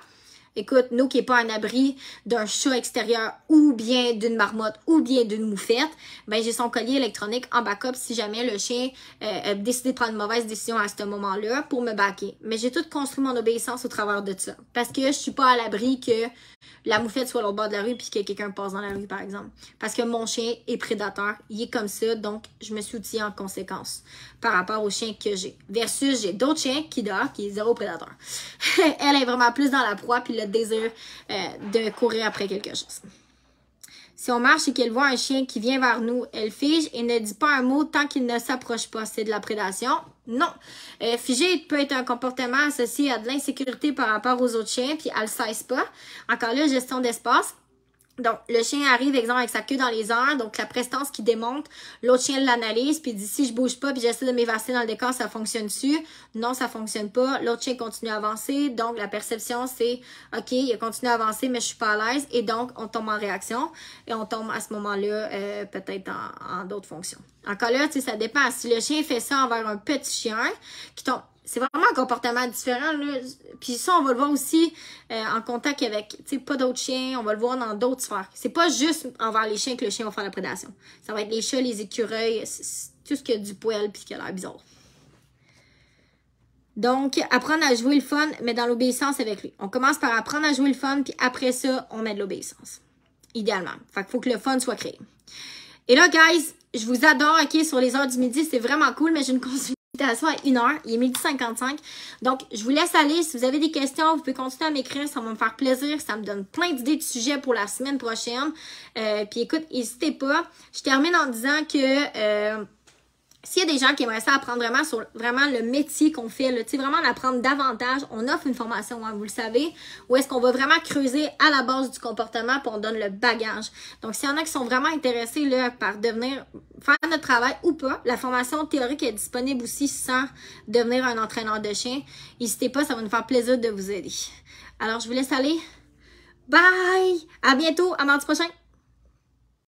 écoute, nous qui n'est pas un abri d'un chat extérieur ou bien d'une marmotte ou bien d'une moufette, ben j'ai son collier électronique en backup si jamais le chien a décidé de prendre une mauvaise décision à ce moment-là pour me backer. Mais j'ai tout construit mon obéissance au travers de ça. Parce que je suis pas à l'abri que la moufette soit à l'autre bord de la rue puis que quelqu'un passe dans la rue, par exemple. Parce que mon chien est prédateur, il est comme ça, donc je me suis outillée en conséquence par rapport au chien que j'ai. Versus, j'ai d'autres chiens qui est zéro prédateur. Elle est vraiment plus dans la proie puis le désir de courir après quelque chose. Si on marche et qu'elle voit un chien qui vient vers nous, elle fige et ne dit pas un mot tant qu'il ne s'approche pas. C'est de la prédation? Non. Figer peut être un comportement associé à de l'insécurité par rapport aux autres chiens, puis elle ne cesse pas. Encore là, gestion d'espace. Donc, le chien arrive, exemple, avec sa queue dans les airs, donc la prestance qui démonte, l'autre chien l'analyse, puis dit si je bouge pas, puis j'essaie de m'évasser dans le décor, ça fonctionne-tu? Non, ça fonctionne pas. L'autre chien continue à avancer, donc la perception, c'est OK, il a continué à avancer, mais je suis pas à l'aise, et donc on tombe en réaction, et on tombe à ce moment-là, peut-être en d'autres fonctions. Encore là, tu sais, ça dépend. Si le chien fait ça envers un petit chien qui tombe. C'est vraiment un comportement différent, là. Puis ça, on va le voir aussi en contact avec, tu sais, pas d'autres chiens. On va le voir dans d'autres sphères. C'est pas juste envers les chiens que le chien va faire la prédation. Ça va être les chats, les écureuils, tout ce qui a du poil puis qui a l'air bizarre. Donc, apprendre à jouer le fun, mais dans l'obéissance avec lui. On commence par apprendre à jouer le fun, puis après ça, on met de l'obéissance. idéalement. Fait qu'il faut que le fun soit créé. Et là, guys, je vous adore, OK, sur les heures du midi, c'est vraiment cool, mais j'ai une consultation à 1h. Il est 12h55. Donc, je vous laisse aller. Si vous avez des questions, vous pouvez continuer à m'écrire. Ça va me faire plaisir. Ça me donne plein d'idées de sujets pour la semaine prochaine. Puis écoute, n'hésitez pas. Je termine en disant que... s'il y a des gens qui aimeraient ça apprendre vraiment sur vraiment le métier qu'on fait, tu sais, vraiment l'apprendre davantage, on offre une formation, hein, vous le savez, où est-ce qu'on va vraiment creuser à la base du comportement puis on donne le bagage. Donc, s'il y en a qui sont vraiment intéressés là, par devenir, faire notre travail ou pas, la formation théorique est disponible aussi sans devenir un entraîneur de chien. N'hésitez pas, ça va nous faire plaisir de vous aider. Alors, je vous laisse aller. Bye! À bientôt, à mardi prochain!